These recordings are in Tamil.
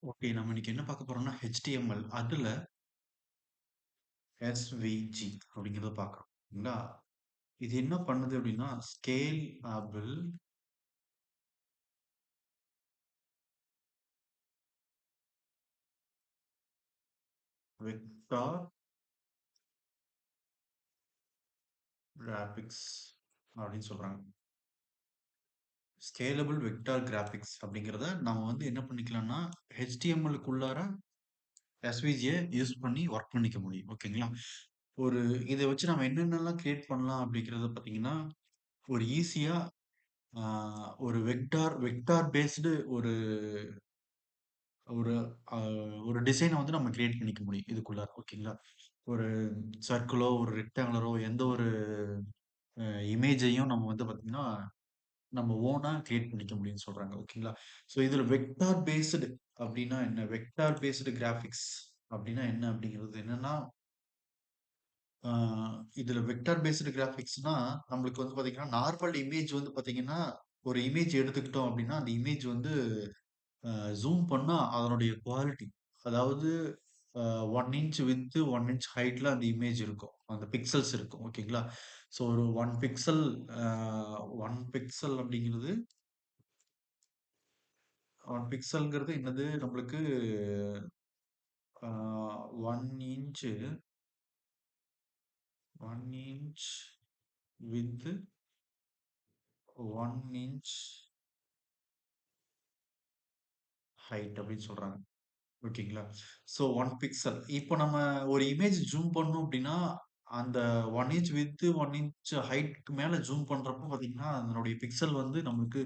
ஓகே. நம்ம இன்னைக்கு என்ன பார்க்க போறோம்னா, HTML அதுல SVG அப்படிங்கிறத பார்க்குறோம். சரிங்களா? இது என்ன பண்ணுது அப்படின்னா, ஸ்கேலபிள் வெக்டார் கிராபிக்ஸ் அப்படின்னு சொல்றாங்க. ஸ்கேலபிள் வெக்டார் கிராபிக்ஸ் அப்படிங்கிறத நம்ம வந்து என்ன பண்ணிக்கலாம்னா, HTML-க்குள்ளார SVG-ய யூஸ் பண்ணி ஒர்க் பண்ணிக்க முடியும். ஓகேங்களா? ஒரு இத வச்சு நம்ம என்னென்னலாம் கிரியேட் பண்ணலாம் அப்படிங்கிறத பார்த்தீங்கன்னா, ஒரு ஈஸியா ஆ ஒரு வெக்டார் வெக்டார் பேஸ்டு ஒரு ஒரு அ ஒரு டிசைன வந்து நம்ம கிரியேட் பண்ணிக்க முடியும் இதுக்குள்ள. ஓகேங்களா? ஒரு சர்க்கிளோ, ஒரு ரெக்டாங்குலரோ எந்த ஒரு அ இமேஜையும் நம்ம வந்து பார்த்தீங்கன்னா, நம்ம ஓனா கிரியேட் பண்ணிக்க முடியும்னு சொல்றாங்க. ஓகேங்களா? ஸோ இதுல வெக்டார் பேஸ்டு அப்டின்னா என்ன? வெக்டார் பேஸ்டு கிராபிக்ஸ் அப்டின்னா என்ன? அப்டிங்கிறது என்னன்னா, ஆ இதுல வெக்டார் பேஸ்டு கிராபிக்ஸ்னா நம்மளுக்கு வந்து பார்த்தீங்கன்னா, நார்மல் இமேஜ் வந்து பார்த்தீங்கன்னா, ஒரு இமேஜ் எடுத்துக்கிட்டோம் அப்டின்னா, அந்த இமேஜ் வந்து ஜூம் பண்ணா அதனுடைய குவாலிட்டி அதாவது 1 இன்ச் விட்த் 1 இன்ச் ஹைட்ல அந்த இமேஜ் இருக்கும். அந்த பிக்சல்ஸ் இருக்கும். ஓகேங்களா? ஸோ ஒரு 1 பிக்சல் அ 1 பிக்சல் அப்படிங்கிறது 1 பிக்சல்ங்கிறது என்னது நம்மளுக்கு 1 inch 1 inch width 1 inch height அப்படின்னு சொல்றாங்க. ஓகேங்களா? So 1 pixel. இப்போ நம்ம ஒரு இமேஜ் ஜூம் பண்ணோம் அப்டின்னா, அந்த 1 இன்ச் விட்த் 1 இன்ச் ஹைட்க்கு மேல ஜூம் பண்றப்போ பார்த்தீங்கன்னா, அதனுடைய பிக்சல் வந்து நம்மளுக்கு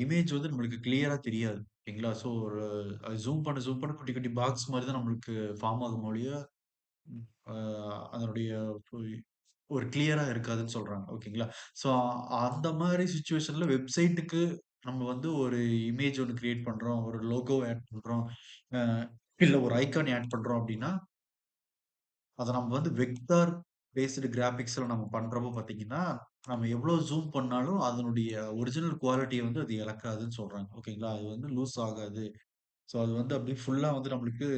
இமேஜ் வந்து நம்மளுக்கு கிளியரா தெரியாது. ஓகேங்களா? ஸோ ஒரு ஜூம் பண்ண குட்டி குட்டி பாக்ஸ் மாரி தான் நம்மளுக்கு ஃபார்ம் ஆகுமே ஒழிய, அ அதனுடைய பொய் ஒரு கிளியரா இருக்காதுன்னு சொல்றாங்க. ஓகேங்களா? ஸோ அந்த மாரி சிச்சுவேஷன்ல வெப்சைட்டுக்கு நம்ம வந்து ஒரு இமேஜ் ஒண்ணு கிரியேட் பண்றோம். ஒரு லோகோ ஆட் பண்றோம். அ இல்ல ஒரு ஐகான் ஆட் பண்றோம் அப்டின்னா, அத நம்ம வந்து வெக்டார் பேஸ்டு கிராபிக்ஸ்ல நம்ம பண்றப்போ பார்த்தீங்கன்னா, நம்ம எவ்ளோ ஜூம் பண்ணாலும் அதனுடைய ஒரிஜினல் குவாலிட்டிய வந்து அது இழக்காதுன்னு சொல்றாங்க. ஓகேங்களா? அது வந்து லூஸ் ஆகாது. ஸோ அது வந்து அப்டியே ஃபுல்லா வந்து நம்மளுக்கு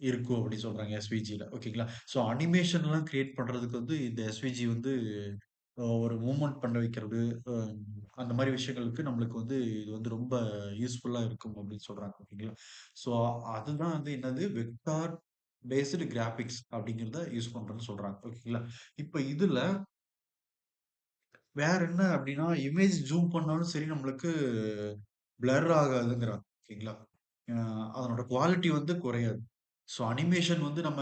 இருக்கும் அப்டி சொல்றாங்க எஸ்விஜில. ஓகேங்களா? ஸோ அனிமேஷன்லாம் கிரியேட் பண்றதுக்கு வந்து இந்த எஸ்விஜி வந்து ஒரு மூவ்மெண்ட் பண்ண வைக்கிறது, அ அந்த மாரி விஷயங்களுக்கு நம்மளுக்கு வந்து இது வந்து ரொம்ப யூஸ்ஃபுல்லா இருக்கும் அப்டின்னு சொல்றாங்க. ஓகேங்களா? ஸோ அதுதான் வந்து என்னது வெக்டார் பேஸ்டு கிராபிக்ஸ் அப்டிங்கிறத யூஸ் பண்றேன்னு சொல்றாங்க. ஓகேங்களா? இப்ப இதுல வேற என்ன அப்டின்னா, இமேஜ் ஜூம் பண்ணாலும் சரி நம்மளுக்கு பிளர் ஆகாதுங்கிறாங்க. ஓகேங்களா? அ அதனோட குவாலிட்டி வந்து குறையாது. ஸோ அனிமேஷன் வந்து நம்ம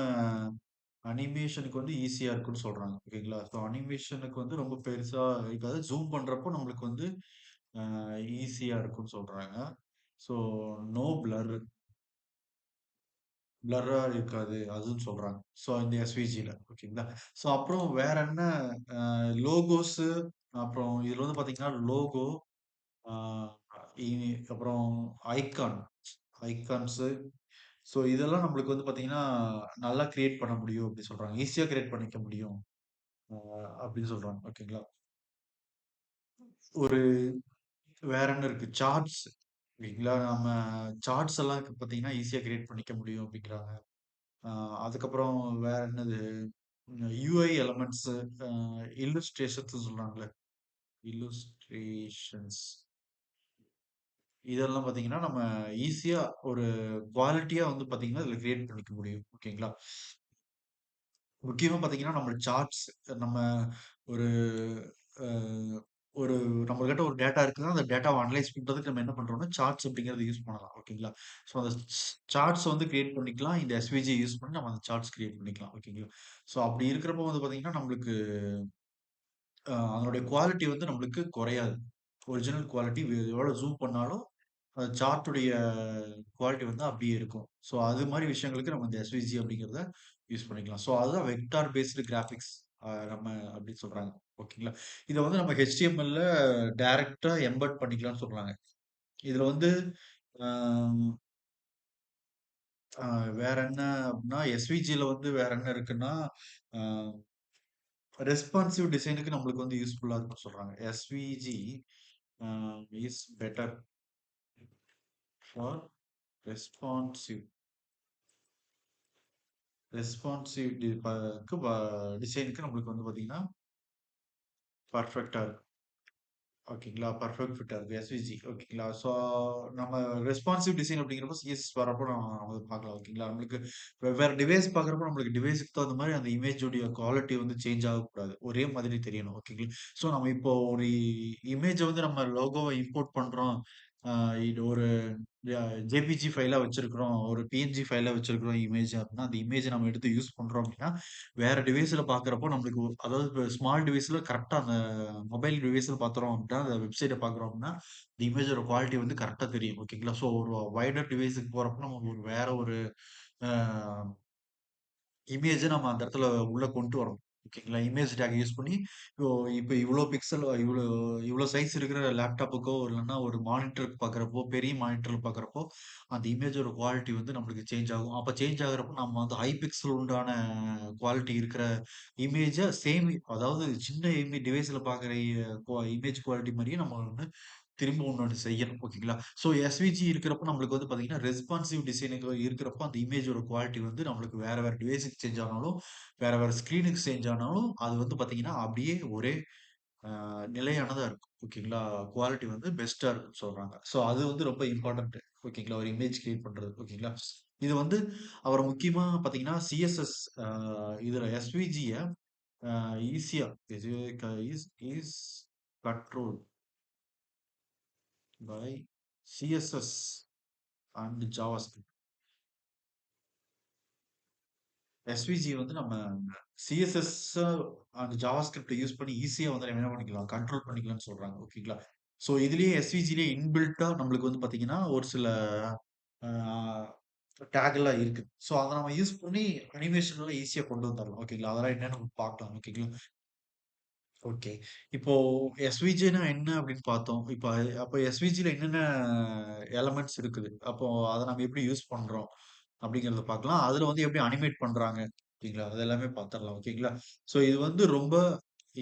அனிமேஷனுக்கு வந்து ஈஸியா இருக்குன்னு சொல்றாங்க. ஓகேங்களா? ஸோ அனிமேஷனுக்கு வந்து ரொம்ப பெருசா இருக்காது. ஜூம் பண்றப்போ நம்மளுக்கு வந்து அ ஈஸியா இருக்குன்னு சொல்றாங்க. ஸோ நோ பிளர் பிளர்ரா இருக்காது. அதுன்னு சொல்றாங்க. ஸோ இந்த எஸ்விஜில. ஓகேங்களா? ஸோ அப்புறம் வேற என்ன லோகோஸு அப்புறம் இதுல வந்து பார்த்தீங்கன்னா, லோகோ ஆ இ அப்புறம் ஐகான் ஐகான்ஸு ஸோ இதெல்லாம் நம்மளுக்கு வந்து பார்த்தீங்கன்னா, நல்லா கிரியேட் பண்ண முடியும் அப்டி சொல்றாங்க. ஈஸியா கிரியேட் பண்ணிக்க முடியும். அப்டின்னு சொல்றாங்க. ஓகேங்களா? ஒரு வேற என்ன இருக்கு? சார்ட்ஸ் ஓகேங்களா? நம்ம சார்ட்ஸ் எல்லாம் பார்த்தீங்கன்னா, ஈஸியா கிரியேட் பண்ணிக்க முடியும் அப்டிங்கிறாங்க. அ அதுக்கப்புறம் வேற என்னது? யுஐ எலமெண்ட்ஸ் அ இல்லஸ்ட்ரேஷன்ஸ் சொல்றாங்கல்ல. இல்லுஸ்ட்ரேஷன்ஸ் இதெல்லாம் பார்த்தீங்கன்னா, நம்ம ஈஸியா ஒரு குவாலிட்டியா வந்து பார்த்தீங்கன்னா, இதுல கிரியேட் பண்ணிக்க முடியும். ஓகேங்களா? முக்கியமா பார்த்தீங்கன்னா, நம்ம சார்ட்ஸ் நம்ம ஒரு அ ஒரு நம்மகிட்ட ஒரு டேட்டா இருக்குன்னா, அந்த டேட்டாவ அனலைஸ் பண்றதுக்கு நம்ம என்ன பண்றோம்னா, சார்ட்ஸ் அப்படிங்கிறத யூஸ் பண்ணலாம். ஓகேங்களா? ஸோ அந்த சார்ட்ஸ் வந்து கிரியேட் பண்ணிக்கலாம். இந்த எஸ்விஜி யூஸ் பண்ணி நம்ம அந்த சார்ட்ஸ் கிரியேட் பண்ணிக்கலாம். ஓகேங்களா? ஸோ அப்படி இருக்கிறப்போ வந்து பார்த்தீங்கன்னா, நம்மளுக்கு அதனுடைய குவாலிட்டி வந்து நம்மளுக்கு குறையாது. ஒரிஜினல் குவாலிட்டி எவ்வளோ ஜூம் பண்ணாலும், அந்த சார்ட்டுடைய குவாலிட்டி வந்து அப்படியே இருக்கும். ஸோ அது மாரி விஷயங்களுக்கு நம்ம இந்த எஸ்விஜி அப்படிங்கிறத யூஸ் பண்ணிக்கலாம். ஸோ அதுதான் வெக்டார் பேஸ்டு கிராபிக்ஸ் நம்ம அப்படின்னு சொல்றாங்க. ஓகேங்களா? இத வந்து நம்ம HTML-ல டைரக்ட்டா எம்பெட் பண்ணிக்கலாம்னு சொல்றாங்க. இதுல வந்து அ அ வேற என்ன அப்படின்னா, எஸ்விஜில வந்து வேற என்ன இருக்குன்னா, அ ரெஸ்பான்சிவ் டிசைனுக்கு நம்மளுக்கு வந்து யூஸ்ஃபுல்லா இருக்கும்னு சொல்றாங்க. SVG is better for responsive responsive டிசைனுக்கு நம்மளுக்கு வந்து பார்த்தீங்கன்னா பர்ஃபெக்ட்டா இருக்கும். ஓகேங்களா? பெர்ஃபெக்ட் ஃபிட்டா இருக்கு. எஸ்விஜி ஓகேங்களா? ஸோ நம்ம ரெஸ்பான்சிவ் டிசைன் அப்படிங்கிறப்போ சிஎஸ்எஸ் வரப்போ நம்ம பார்க்கலாம். ஓகேங்களா? நம்மளுக்கு வெவ்வேறு டிவைஸ் பார்க்குறப்போ நம்மளுக்கு டிவைஸ்க்கு தகுந்த மாரி அந்த இமேஜோடைய குவாலிட்டி வந்து சேஞ்ச் ஆகக்கூடாது. ஒரே மாதிரி தெரியணும். ஓகேங்களா? ஸோ நம்ம இப்போ ஒரு இமேஜ வந்து நம்ம லோகோவ இம்போர்ட் பண்றோம். அ இது ஒரு ஜேபிஜி ஃபைலா வச்சிருக்கிறோம். ஒரு பிஎன்ஜி ஃபைலா வச்சிருக்கிறோம் இமேஜ் அப்படின்னா, அந்த இமேஜ நம்ம எடுத்து யூஸ் பண்றோம் அப்படின்னா, வேற டிவைஸ்ல பார்க்குறப்போ நம்மளுக்கு அதாவது இப்ப ஸ்மால் டிவைஸ்ல கரெக்ட்டா அந்த மொபைல் டிவைஸ்ல பார்க்குறோம் அப்படின்னா, அந்த வெப்சைட்ட பார்க்குறோம் அப்படின்னா, இந்த இமேஜோட குவாலிட்டி வந்து கரெக்ட்டா தெரியும். ஓகேங்களா? ஸோ ஒரு வைடர் டிவைஸ்க்கு போறப்போ நம்ம ஒரு வேற ஒரு அ இமேஜ நம்ம அந்த இடத்துல உள்ள கொண்டு வரணும். ஓகேங்களா? இமேஜ் டேக் யூஸ் பண்ணி, இப்போ இப்ப இவ்ளோ பிக்சல் இவ்ளோ சைஸ் இருக்கிற லேப்டாப்புக்கோ, இல்லன்னா ஒரு மானிட்டருக்கு பார்க்குறப்போ, பெரிய மானிட்டர்ல பார்க்குறப்போ, அந்த இமேஜோட குவாலிட்டி வந்து நம்மளுக்கு சேஞ்ச் ஆகும். அப்ப சேஞ்ச் ஆகுறப்போ நம்ம வந்து ஹை பிக்சல் உண்டான குவாலிட்டி இருக்கிற இமேஜ அதாவது சின்ன டிவைஸ்ல பார்க்குற இமேஜ் குவாலிட்டி மாரியே நம்ம வந்து திரும்ப இன்னொன்னு செய்யணும். ஓகேங்களா? ஸோ எஸ்விஜி இருக்கிறப்போ நம்மளுக்கு வந்து பார்த்தீங்கன்னா, ரெஸ்பான்சிவ் டிசைனுக்கு இருக்கிறப்போ அந்த இமேஜோட குவாலிட்டி வந்து நம்மளுக்கு வேற வேற டிவைஸ்க்கு சேஞ்ச் ஆனாலும், வேற வேற ஸ்க்ரீனுக்கு சேஞ்ச் ஆனாலும், அது வந்து பார்த்தீங்கன்னா, அப்படியே ஒரே நிலையானதா இருக்கும். ஓகேங்களா? குவாலிட்டி வந்து பெஸ்ட்டா இருக்குன்னு சொல்றாங்க. ஸோ அது வந்து ரொம்ப இம்பார்ட்டன்ட். ஓகேங்களா? ஒரு இமேஜ் கிரியேட் பண்றது. ஓகேங்களா? இது வந்து அவர் முக்கியமா பார்த்தீங்கன்னா, சிஎஸ்எஸ் அ இதுல எஸ்விஜிய அ ஈஸியா இது க is is control by CSS and JavaScript. SVG வந்து நம்ம சிஎஸ்எஸ் அண்ட் ஜாவாஸ்கிரிப்ட் யூஸ் பண்ணி ஈஸியா வந்து நம்ம என்ன பண்ணிக்கலாம் கண்ட்ரோல் பண்ணிக்கலாம்னு சொல்றாங்க. ஓகேங்களா? ஸோ இதுலயே எஸ்விஜிலே இன்பில்ட்டா நம்மளுக்கு வந்து பாத்தீங்கன்னா ஒரு சில டேக் எல்லாம் இருக்கு. ஸோ அதை நம்ம யூஸ் பண்ணி அனிமேஷன் எல்லாம் ஈஸியா கொண்டு வந்துடலாம். ஓகேங்களா? அதெல்லாம் என்னன்னு நம்ம பார்க்கலாம். ஓகேங்களா? ஓகே. இப்போ எஸ்விஜின்னா என்ன அப்படின்னு பார்த்தோம். இப்ப அப்ப எஸ்விஜில என்னென்ன எலமென்ட்ஸ் இருக்குது. அப்போ அத நம்ம எப்படி யூஸ் பண்றோம் அப்படிங்கிறத பார்க்கலாம். அதுல வந்து எப்படி அனிமேட் பண்றாங்க. ஓகேங்களா? அது எல்லாமே பார்த்துரலாம். ஓகேங்களா? ஸோ இது வந்து ரொம்ப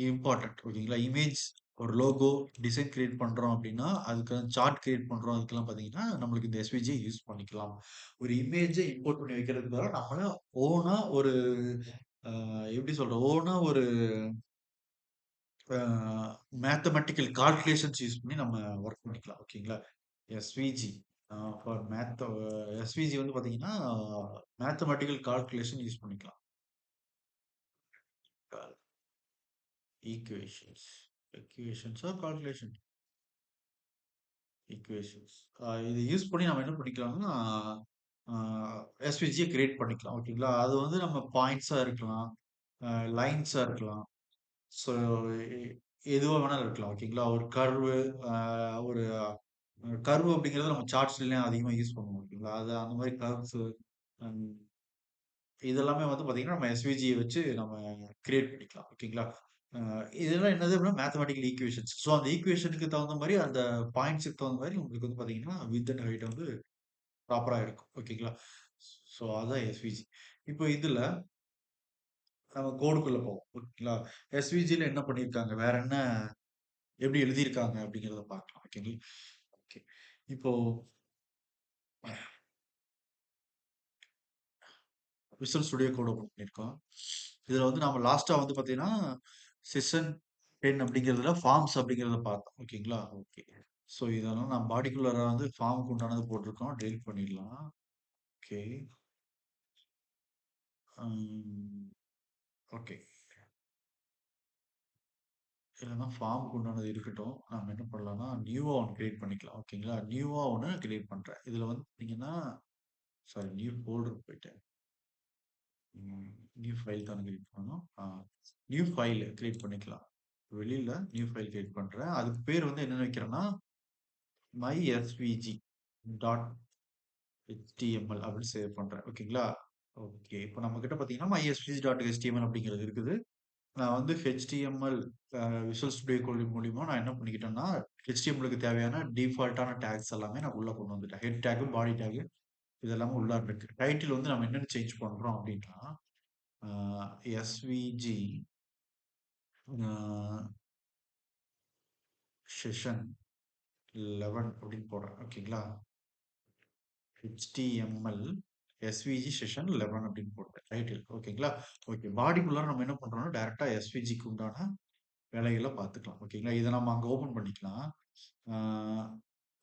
இம்பார்ட்டன்ட். ஓகேங்களா? இமேஜ் ஒரு லோகோ டிசைன் கிரியேட் பண்றோம் அப்படின்னா, அதுக்கு சார்ட் கிரியேட் பண்றோம். அதுக்கெல்லாம் பார்த்தீங்கன்னா, நம்மளுக்கு இந்த எஸ்விஜிய யூஸ் பண்ணிக்கலாம். ஒரு இமேஜ இம்போர்ட் பண்ணி வைக்கிறதுக்கு பதிலா நம்மளா ஓனா ஒரு அ எப்படி சொல்றது? ஓனா ஒரு அ மேத்தமேட்டிக்கல் கால்குலேஷன்ஸ் யூஸ் பண்ணி நம்ம ஒர்க் பண்ணிக்கலாம். ஓகேங்களா? எஸ்விஜி ஃபார் எஸ்விஜி வந்து பார்த்தீங்கன்னா, மேத்தமேட்டிக்கல் கால்குலேஷன் யூஸ் பண்ணிக்கலாம். கால் ஈக்குவேஷன்ஸ் ஈக்குவேஷன்ஸா கால்குலேஷன் ஈக்குவேஷன்ஸ். இத யூஸ் பண்ணி நம்ம என்ன பண்ணிக்கலாம்னா, அ எஸ்விஜிய கிரியேட் பண்ணிக்கலாம். ஓகேங்களா? அது வந்து நம்ம பாயிண்ட்ஸா இருக்கலாம், லைன்ஸா இருக்கலாம். ஸோ எ எதுவா வேணாலும் இருக்கலாம். ஓகேங்களா? ஒரு கர்வு அ ஒரு கர்வ் அப்படிங்கிறது நம்ம சார்ட்ஸ்லாம் அதிகமா யூஸ் பண்ணுவோம். ஓகேங்களா? அது அந்த மாரி கர்வ்ஸு அம் இதெல்லாமே வந்து பார்த்தீங்கன்னா, நம்ம எஸ்விஜிய வச்சு நம்ம கிரியேட் பண்ணிக்கலாம். ஓகேங்களா? அ இதெல்லாம் என்னது அப்படின்னா மேத்தமேட்டிக்கல் ஈக்குவேஷன்ஸ். ஸோ அந்த ஈக்குவேஷனுக்கு தகுந்த மாரி அந்த பாயிண்ட்ஸ்க்கு தகுந்த மாரி உங்களுக்கு வந்து பார்த்தீங்கன்னா, விட்த் அண்ட் ஹைட் வந்து ப்ராப்பரா இருக்கும். ஓகேங்களா? ஸோ அதான் எஸ்விஜி. இப்போ இதுல நம்ம கோடுக்குள்ள போவோம். ஓகேங்களா? எஸ்விஜில என்ன பண்ணியிருக்காங்க? வேற என்ன எப்படி எழுதியிருக்காங்க அப்படிங்கிறத பார்க்கலாம். ஓகேங்களா? ஓகே. இப்போ விசுவல் ஸ்டுடியோ கோட் ஓப்பன் பண்ணியிருக்கோம். இதுல வந்து நம்ம லாஸ்ட்டா வந்து பார்த்தீங்கன்னா, செஷன் 10 அப்படிங்கிறதுல ஃபார்ம்ஸ் அப்படிங்கிறத பார்த்தோம். ஓகேங்களா? ஓகே. ஸோ இதெல்லாம் நான் பார்ட்டிகுலரா வந்து ஃபார்ம்க்கு உண்டானது போட்டிருக்கோம். டெலீட் பண்ணிடலாம். ஓகே. ம். ஓகே. இல்லன்னா ஃபார்ம்க்கு உண்டானது இருக்கட்டும். நாம என்ன பண்ணலாம்னா, நியூவா ஒண்ணு கிரியேட் பண்ணிக்கலாம். ஓகேங்களா? நியூவா ஒண்ணு கிரியேட் பண்றேன். இதுல வந்து பார்த்தீங்கன்னா சாரி நியூ ஃபோல்டருக்கு போயிட்டேன். ம். நியூ ஃபைல் தானே கிரியேட் பண்ணணும். நியூ ஃபைல் கிரியேட் பண்ணிக்கலாம். வெளியில நியூ ஃபைல் கிரியேட் பண்றேன். அதுக்கு பேர் வந்து என்னன்னு வைக்கிறேன்னா, mysvg டாட் html அப்படின்னு சேவ் பண்றேன். ஓகேங்களா? ஓகே. இப்போ நம்மகிட்ட பார்த்தீங்கன்னா, mysvg டாட் html அப்படிங்கிறது இருக்குது. நான் வந்து HTML விசுவல் ஸ்டுடியோ கோட் மூலியமா நான் என்ன பண்ணிக்கிட்டேன்னா, HTMLக்கு தேவையான டிஃபால்ட்டான டேக்ஸ் எல்லாமே நான் உள்ள கொண்டு வந்துட்டேன். ஹெட் டேக், பாடி டேக் இது எல்லாமே உள்ளார இருக்கு. டைட்டில் வந்து நம்ம என்னென்ன சேஞ்ச் பண்றோம் அப்படின்னா, அ எஸ்விஜி அ செஷன் 11 அப்படின்னு போடுறேன். ஓகேங்களா? HTML எஸ்விஜி செஷன் 11 அப்படின்னு போட்டேன் டைட்டில். ஓகேங்களா? ஓகே. பாடிக்குள்ளார நம்ம என்ன பண்றோம்னா, டைரக்ட்டா எஸ்விஜிக்கு உண்டான வேலைகள பார்த்துக்கலாம். ஓகேங்களா? இத நம்ம அங்க ஓப்பன் பண்ணிக்கலாம். ஆ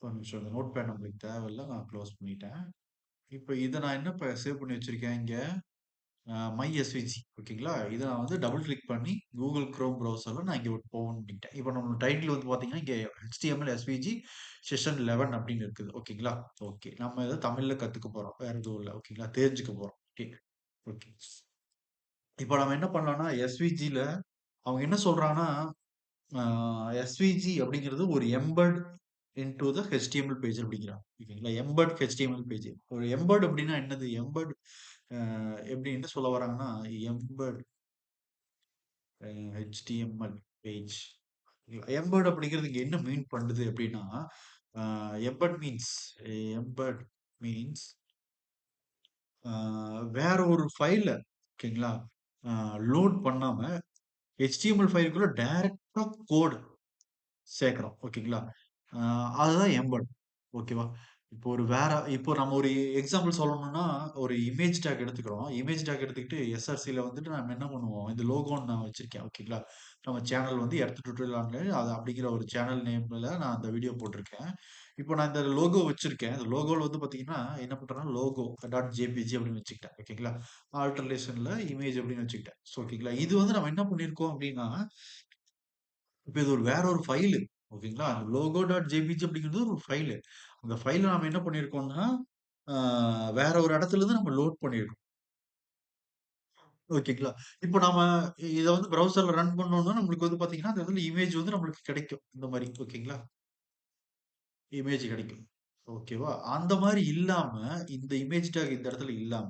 ஒரு நிமிஷம். இந்த நோட்பேட் நம்மளுக்கு தேவையில்ல. நான் க்ளோஸ் பண்ணிட்டேன். இப்ப இத நான் என்ன சேவ் பண்ணி வச்சிருக்கேன் இங்க. மை எஸ்விஜி ஓகேங்களா? இத நான் வந்து டபுள் கிளிக் பண்ணி Google Chrome ப்ரௌசர்ல நான் இங்க ஓப்பன் பண்ணிட்டேன். இப்ப நம்மளோட டைட்டில் வந்து பார்த்தீங்கன்னா, இங்க HTML எஸ்விஜி செஷன் 11 அப்படின்னு இருக்குது. ஓகேங்களா? ஓகே. நம்ம இத தமிழ்ல கத்துக்க போறோம். வேற எதுவும் இல்ல. ஓகேங்களா? தெரிஞ்சுக்க போறோம். ஓகே. ஓகே. இப்ப நம்ம என்ன பண்ணலாம்னா, எஸ்விஜில அவங்க என்ன சொல்றாங்கன்னா, ஆ எஸ்விஜி அப்படிங்கிறது ஒரு embed into the HTML page அப்படிங்கிறாங்க. ஓகேங்களா? Embed HTML page. ஒரு எம்பெட் அப்படின்னா என்னது? எம்பெட் அ எப்படி என்ன சொல்ல வராங்கன்னா, எம்பெட் HTML பேஜ். எம்பெட் அப்படிங்கிறது இங்க என்ன மீன் பண்ணுது அப்படின்னா, uh embed means embed means uh வேற ஒரு ஃபைல ஓகேங்களா? அ லோட் பண்ணாம HTML ஃபைலுக்குள்ள டைரக்ட்டா கோட் சேர்க்கிறோம். ஓகேங்களா? அ அதுதான் எம்பெட். ஓகேவா? இப்போ நம்ம ஒரு எக்ஸாம்பிள் சொல்லணும்னா, ஒரு இமேஜ் டேக் எடுத்துக்கிறோம். இமேஜ் டேக் எடுத்துக்கிட்டு எஸ்ஆர்சில வந்துட்டு நம்ம என்ன பண்ணுவோம், இந்த லோகோன்னு நான் வச்சிருக்கேன். ஓகேங்களா? நம்ம சேனல் வந்து எர்த் டியூட்டோரியல் ஆன்லைன் அது அப்படிங்கிற ஒரு சேனல் நேம்ல நான் அந்த வீடியோ போட்டிருக்கேன். இப்போ நான் இந்த லோகோ வச்சிருக்கேன். இந்த லோகோல வந்து பார்த்தீங்கன்னா, என்ன பண்றேன்னா, லோகோ டாட் ஜேபிஜி அப்படின்னு வச்சுக்கிட்டேன். ஓகேங்களா? ஆல்டர்னேஷன்ல இமேஜ் அப்படின்னு வச்சுக்கிட்டேன். ஓகேங்களா? இது வந்து நம்ம என்ன பண்ணியிருக்கோம் அப்படின்னா, இப்ப இது வேற ஒரு ஃபைலு. ஓகேங்களா? அந்த லோகோ டாட் ஜேபிஜி அப்படிங்கிறது ஒரு ஃபைலு. அந்த ஃபைல நாம என்ன பண்ணியிருக்கோம்னா, ஆ வேற ஒரு இடத்துலருந்து நம்ம லோட் பண்ணியிருக்கோம். ஓகேங்களா? இப்போ நாம இத வந்து ப்ரௌசர்ல ரன் பண்ணோம்னா, நம்மளுக்கு வந்து பார்த்தீங்கன்னா, அந்த இடத்துல இமேஜ் வந்து நம்மளுக்கு கிடைக்கும். இந்த மாரி. ஓகேங்களா? இமேஜ் கிடைக்கும். ஓகேவா? அந்த மாரி இல்லாம, இந்த இமேஜ் டேக் இந்த இடத்துல இல்லாம,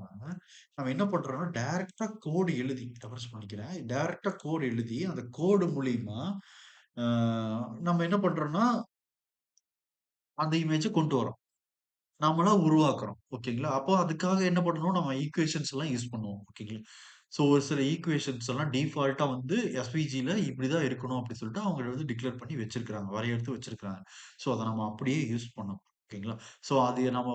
நம்ம என்ன பண்றோம்னா, டைரக்ட்டா கோடு எழுதி ரெஃப்ரெஷ் பண்ணிக்கிறேன். டைரக்ட்டா கோடு எழுதி, அந்த கோடு மூலியமா, ஆ நம்ம என்ன பண்றோம்னா, அந்த இமேஜ கொண்டு வரோம். நாமளா உருவாக்குறோம். ஓகேங்களா? அப்போ அதுக்காக என்ன பண்ணணும், நம்ம ஈக்குவேஷன்ஸ் எல்லாம் யூஸ் பண்ணுவோம். ஓகேங்களா? ஸோ ஒரு சில ஈக்குவேஷன்ஸ் எல்லாம் டிஃபால்ட்டா வந்து எஸ்விஜில இப்படிதான் இருக்கணும் அப்படின்னு சொல்லிட்டு அவங்க வந்து டிக்ளேர் பண்ணி வச்சிருக்காங்க. வரையறுத்து வச்சிருக்காங்க. ஸோ அத நம்ம அப்படியே யூஸ் பண்ணணும். ஓகேங்களா? ஸோ அது நம்ம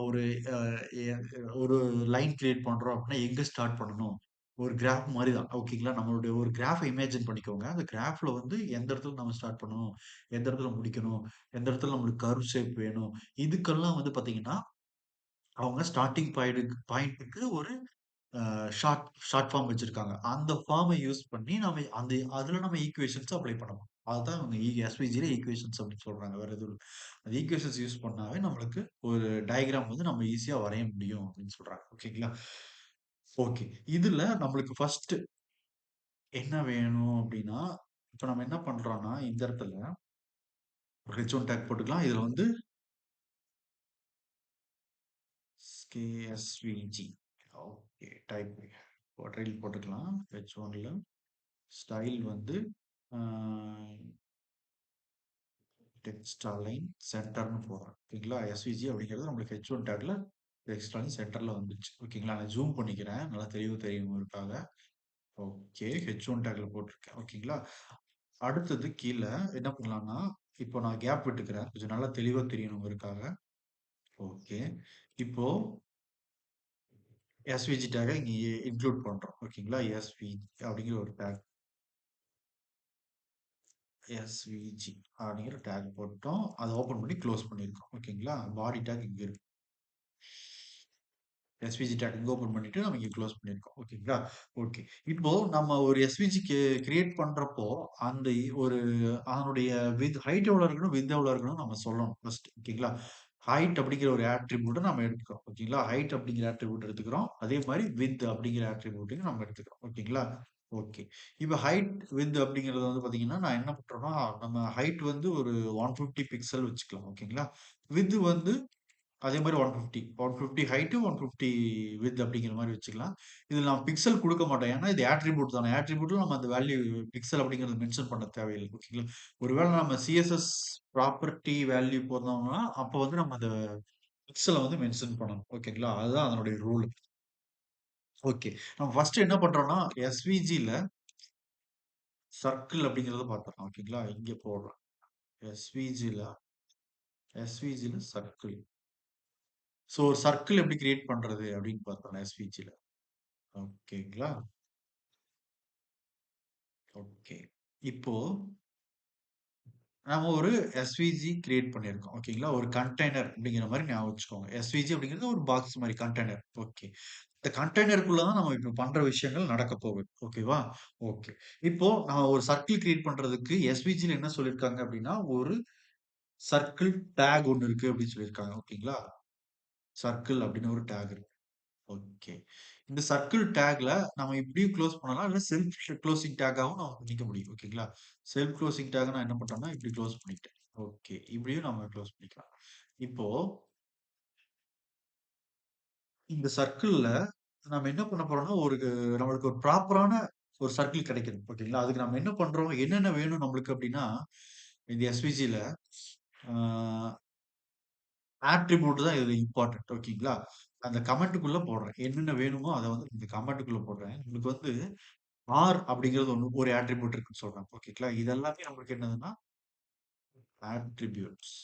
அ எ ஒரு லைன் கிரியேட் பண்றோம் அப்படின்னா எங்க ஸ்டார்ட் பண்ணணும்? ஒரு கிராஃப் மாரி தான். ஓகேங்களா? நம்மளுடைய ஒரு கிராஃப்ப இமேஜின் பண்ணிக்கோங்க. அந்த கிராஃப்ல வந்து எந்த இடத்துல நம்ம ஸ்டார்ட் பண்ணணும்? எந்த இடத்துல முடிக்கணும்? எந்த இடத்துல நம்மளுக்கு கர்வ் ஷேப் வேணும்? இதுக்கெல்லாம் வந்து பார்த்தீங்கன்னா அவங்க ஸ்டார்ட்டிங் பாயிண்ட்க்கு ஒரு ஷார்ட் ஃபார்ம் வச்சிருக்காங்க. அந்த ஃபார்ம யூஸ் பண்ணி நம்ம அதுல நம்ம ஈக்குவேஷன்ஸ் அப்ளை பண்ணணும். அதுதான் அவங்க எஸ்விஜில ஈக்குவேஷன்ஸ் அப்படின்னு சொல்றாங்க. வேற எதுவும் இல்ல. அந்த ஈக்குவேஷன்ஸ் யூஸ் பண்ணாவே நம்மளுக்கு ஒரு டயகிராம் வந்து நம்ம ஈஸியா வரைய முடியும் அப்படின்னு சொல்றாங்க. ஓகேங்களா? ஓகே. இதுல நம்மளுக்கு ஃபர்ஸ்ட் என்ன வேணும் அப்படின்னா, இப்ப நம்ம என்ன பண்றோம்னா, இந்த இடத்துல ஒரு ஹெச்1 டேக் போட்டுக்கலாம். இதுல வந்து KSVG ஓகே டைப் டைட்டில் போட்டுக்கலாம். H1ல ஸ்டைல் வந்து ஆ டெக்ஸ்ட் அலைன் சென்டர்ன்னு போடுறேன். ஓகேங்களா? எஸ்விஜி அப்படிங்கிறது நம்மளுக்கு H1 டேக்ல டெக்ஸ்ட் அலைன் சென்டர்ல வந்துருச்சு. ஓகேங்களா? நான் ஜூம் பண்ணிக்கிறேன். நல்லா தெளிவு தெரியணுங்கிறதுக்காக. ஓகே. H1 டேக்ல போட்டிருக்கேன். ஓகேங்களா? அடுத்தது கீழ என்ன பண்ணலாம்னா, இப்போ நான் கேப் விட்டுக்கிறேன். கொஞ்சம் நல்லா தெளிவா தெரியணுங்கிறதுக்காக. ஓகே. இப்போ எஸ்விஜி டேக்க இங்க இன்க்ளூட் பண்றோம். ஓகேங்களா? அப்படிங்கிற ஒரு டேக் எஸ்விஜி அப்படிங்கிற டேக் போட்டோம். அத ஓப்பன் பண்ணி குளோஸ் பண்ணியிருக்கோம். ஓகேங்களா? பாடி டேக் இங்க இருக்கு. எஸ்விஜி டேக் இங்க ஓப்பன் பண்ணிட்டு நம்ம இங்க குளோஸ் பண்ணியிருக்கோம். ஓகேங்களா? ஓகே. இப்போ நம்ம ஒரு எஸ்விஜி கிரியேட் பண்றப்போ, அந்த ஒரு அதனுடைய ஹைட் எவ்வளோ இருக்கணும், விட்த் எவ்வளோ இருக்கணும்னு நம்ம சொல்லணும் ஃபர்ஸ்ட். ஓகேங்களா? ஹைட் அப்படிங்கிற ஒரு ஆட்ரிபியூட்ட நம்ம எடுத்துக்கிறோம். ஓகேங்களா? ஹைட் அப்படிங்கிற ஆட்ரிபியூட் எடுத்துக்கிறோம். அதே மாரி விட்த் அப்படிங்கிற ஆட்ரிபியூட்டையும் நம்ம எடுத்துக்கிறோம். ஓகேங்களா? ஓகே. இப்ப ஹைட், விட்த் அப்படிங்கிறது வந்து பார்த்தீங்கன்னா, நான் என்ன பண்றேன்னா, நம்ம ஹைட் வந்து ஒரு 150 பிக்சல் வச்சுக்கலாம். ஓகேங்களா? விட்த் வந்து அதே மாரி 150. 150 ஹைட், 150 விட்த் அப்படிங்கிற மாரி வச்சுக்கலாம். இதுல நான் பிக்சல் குடுக்க மாட்டோம். ஏன்னா இது ஆட்ரிபியூட் தானே. ஆட்ரிபியூட்ல நம்ம அந்த வேல்யூ பிக்சல் அப்படிங்கிறத மென்ஷன் பண்ண தேவையில்ல. ஓகேங்களா? ஒருவேள நம்ம சிஎஸ்எஸ் ப்ராப்பர்ட்டி வேல்யூ போடுறோம்னா, அப்ப வந்து நம்ம அந்த பிக்சல வந்து மென்ஷன் பண்ணணும். ஓகேங்களா? அதுதான் அதனுடைய ரூல். ஓகே. நம்ம ஃபர்ஸ்ட் என்ன பண்றோம்னா, எஸ்விஜில சர்க்கிள் அப்படிங்கிறத பார்த்துரலாம். ஓகேங்களா? இங்க போடுறேன். எஸ்விஜில எஸ்விஜில சர்க்கிள். ஸோ ஒரு சர்க்கிள் எப்படி கிரியேட் பண்றது அப்படின்னு பார்த்தோம் எஸ்விஜில. ஓகேங்களா? ஓகே. இப்போ நாம ஒரு எஸ்விஜி கிரியேட் பண்ணியிருக்கோம். ஓகேங்களா? ஒரு கண்டெய்னர் அப்படிங்கிற மாரி ஞாபகம் வச்சுக்கோங்க. எஸ்விஜி அப்படிங்கிறது ஒரு பாக்ஸ் மாரி கண்டெய்னர். ஓகே. இந்த கண்டெய்னருக்குள்ள தான் நம்ம இப்ப பண்ற விஷயங்கள் நடக்கப் போகுது. ஓகேவா? ஓகே. இப்போ நான் ஒரு சர்க்கிள் கிரியேட் பண்றதுக்கு எஸ்விஜில என்ன சொல்லியிருக்காங்க அப்படின்னா, ஒரு சர்க்கிள் டேக் ஒண்ணு இருக்கு அப்படின்னு சொல்லியிருக்காங்க. ஓகேங்களா? சர்க்கிள் அப்படின்னு ஒரு டேக் இருக்கு. ஓகே. இந்த சர்க்கிள் டேக்ல நம்ம இப்படியும் குளோஸ் பண்ணலாம். இல்ல செல்ஃப் குளோசிங் டேக்காவும் நம்ம பண்ணிக்க முடியும். ஓகேங்களா? செல்ஃப் குளோசிங் டேக்க நான் என்ன பண்றேன்னா, இப்படி குளோஸ் பண்ணிட்டேன். ஓகே. இப்படியும் நம்ம குளோஸ் பண்ணிக்கலாம். இப்போ இந்த சர்க்கிள்ல நம்ம என்ன பண்ண போறோம்னா, நம்மளுக்கு ஒரு ப்ராப்பரான ஒரு சர்க்கிள் கிடைக்கணும். ஓகேங்களா? அதுக்கு நம்ம என்ன பண்றோம்? என்னென்ன வேணும் நம்மளுக்கு அப்படின்னா, இந்த எஸ்விஜில ஆ ஆட்ரிபியூட் தான் இதுல இம்பார்ட்டன்ட். ஓகேங்களா? அந்த கமெண்ட்க்குள்ள போடுறேன். என்னென்ன வேணுமோ அத வந்து இந்த கமெண்ட்க்குள்ள போடுறேன். உங்களுக்கு வந்து ஆர் அப்படிங்கிறது ஒரு ஆட்ரிபியூட் இருக்குன்னு சொல்றேன். ஓகேங்களா? இது எல்லாமே நம்மளுக்கு என்னதுன்னா, ஆட்ரிபியூட்ஸ்.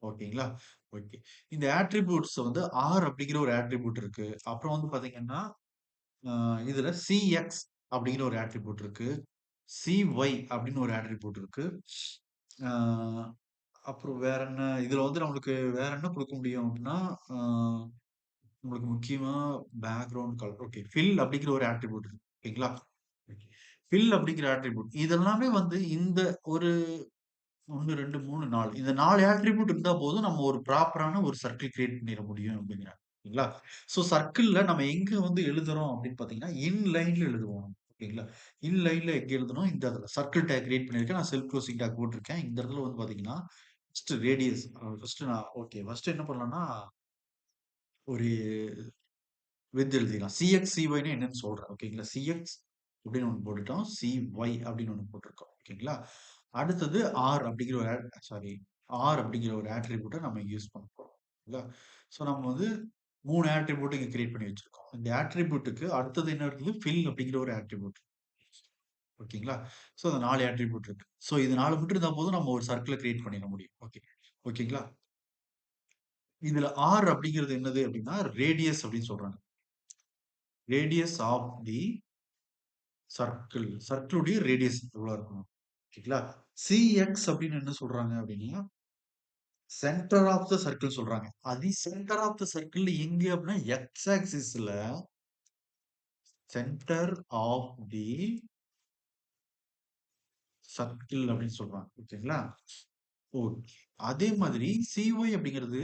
ஓகேங்களா? ஓகே. இந்த ஆட்ரிபியூட்ஸ் வந்து ஆர் அப்படிங்கிற ஒரு ஆட்ரிபியூட் இருக்கு. அப்புறம் வந்து பாத்தீங்கன்னா, அ இதுல சிஎக்ஸ் அப்படிங்கிற ஒரு ஆட்ரிபியூட் இருக்கு. சிஒய் அப்படின்னு ஒரு ஆட்ரிபியூட் இருக்கு. அ அப்புறம் வேற என்ன? இதுல வந்து நம்மளுக்கு வேற என்ன குடுக்க முடியும் அப்படின்னா, அ உங்களுக்கு முக்கியமா பேக்கிரவுண்ட் கலர். ஓகே. ஃபில் அப்படிங்கிற ஒரு ஆட்ரிபியூட் இருக்கு. ஓகேங்களா? ஓகே. ஃபில் அப்படிங்கிற ஆட்ரிபியூட். இதெல்லாமே வந்து இந்த ஒரு 1, 2, 3, 4 இந்த 4 ஆட்ரிபியூட் இருந்தா போதும் நம்ம ஒரு ப்ராப்பரான ஒரு சர்க்கிள் கிரியேட் பண்ணிற முடியும் அப்படிங்கிறாங்க. ஓகேங்களா? ஸோ சர்க்கிள்ல நம்ம எங்க வந்து எழுதுறோம் அப்படின்னு பார்த்தீங்கன்னா, லைன்ல எழுதுவோம். ஓகேங்களா? லைன்ல எங்க எழுதணும்? இந்த இடத்துல சர்க்கிள் டேக் கிரியேட் பண்ணியிருக்கேன். நான் செல்ஃப் குளோசிங் டேக் போட்டிருக்கேன். இந்த இடத்துல வந்து பார்த்தீங்கன்னா, ஃபர்ஸ்ட் ரேடியஸ் ஃபர்ஸ்ட் என்ன பண்ணலாம்னா, ஒரு எழுதிடலாம். சிஎக்ஸ், சிஒய்ன்னு என்னன்னு சொல்றேன். ஓகேங்களா? சிஎக்ஸ் அப்படின்னு ஒண்ணு போட்டுட்டோம். சிஒய் அப்படின்னு ஒண்ணு போட்டிருக்கோம். ஓகேங்களா? அடுத்தது ஆர் அப்படிங்கிற ஒரு ஆர் அப்படிங்கிற ஒரு ஆட்ரிபியூட்ட நம்ம யூஸ் பண்ண போறோம். இல்ல. ஸோ நம்ம வந்து 3 ஆட்ரிபியூட் இங்க கிரியேட் பண்ணி வச்சிருக்கோம். இந்த ஆட்ரிபியூட்க்கு அடுத்தது என்ன இருக்குது? ஃபில் அப்படிங்கிற ஒரு ஆட்ரிபியூட். ஓகேங்களா? ஸோ அந்த 4 ஆட்ரிபியூட் இருக்கு. ஸோ இது 4 மட்டும் இருந்தா போதும் நம்ம ஒரு சர்க்கிள கிரியேட் பண்ணிற முடியும். ஓகே. ஓகேங்களா? இதுல ஆர் அப்படிங்கிறது என்னது அப்படின்னா, ரேடியஸ் அப்படின்னு சொல்றாங்க. Radius of the circle. சர்க்கிளுடைய ரேடியஸ் எவ்வளோ இருக்கணும்? ஓகேங்களா? சிஎக்ஸ் அப்படின்னு என்ன சொல்றாங்க அப்படின்னா, சென்டர் ஆஃப் த சர்க்கிள் சொல்றாங்க. சென்டர் ஆஃப் த சர்க்கிள் எங்க அப்படின்னா, எக்ஸ் ஆக்சிஸ்ல சென்டர் ஆஃப் தி சர்க்கிள் அப்படின்னு சொல்றாங்க. ஓகேங்களா? ஓகே. அதே மாதிரி சிஒய் அப்படிங்கிறது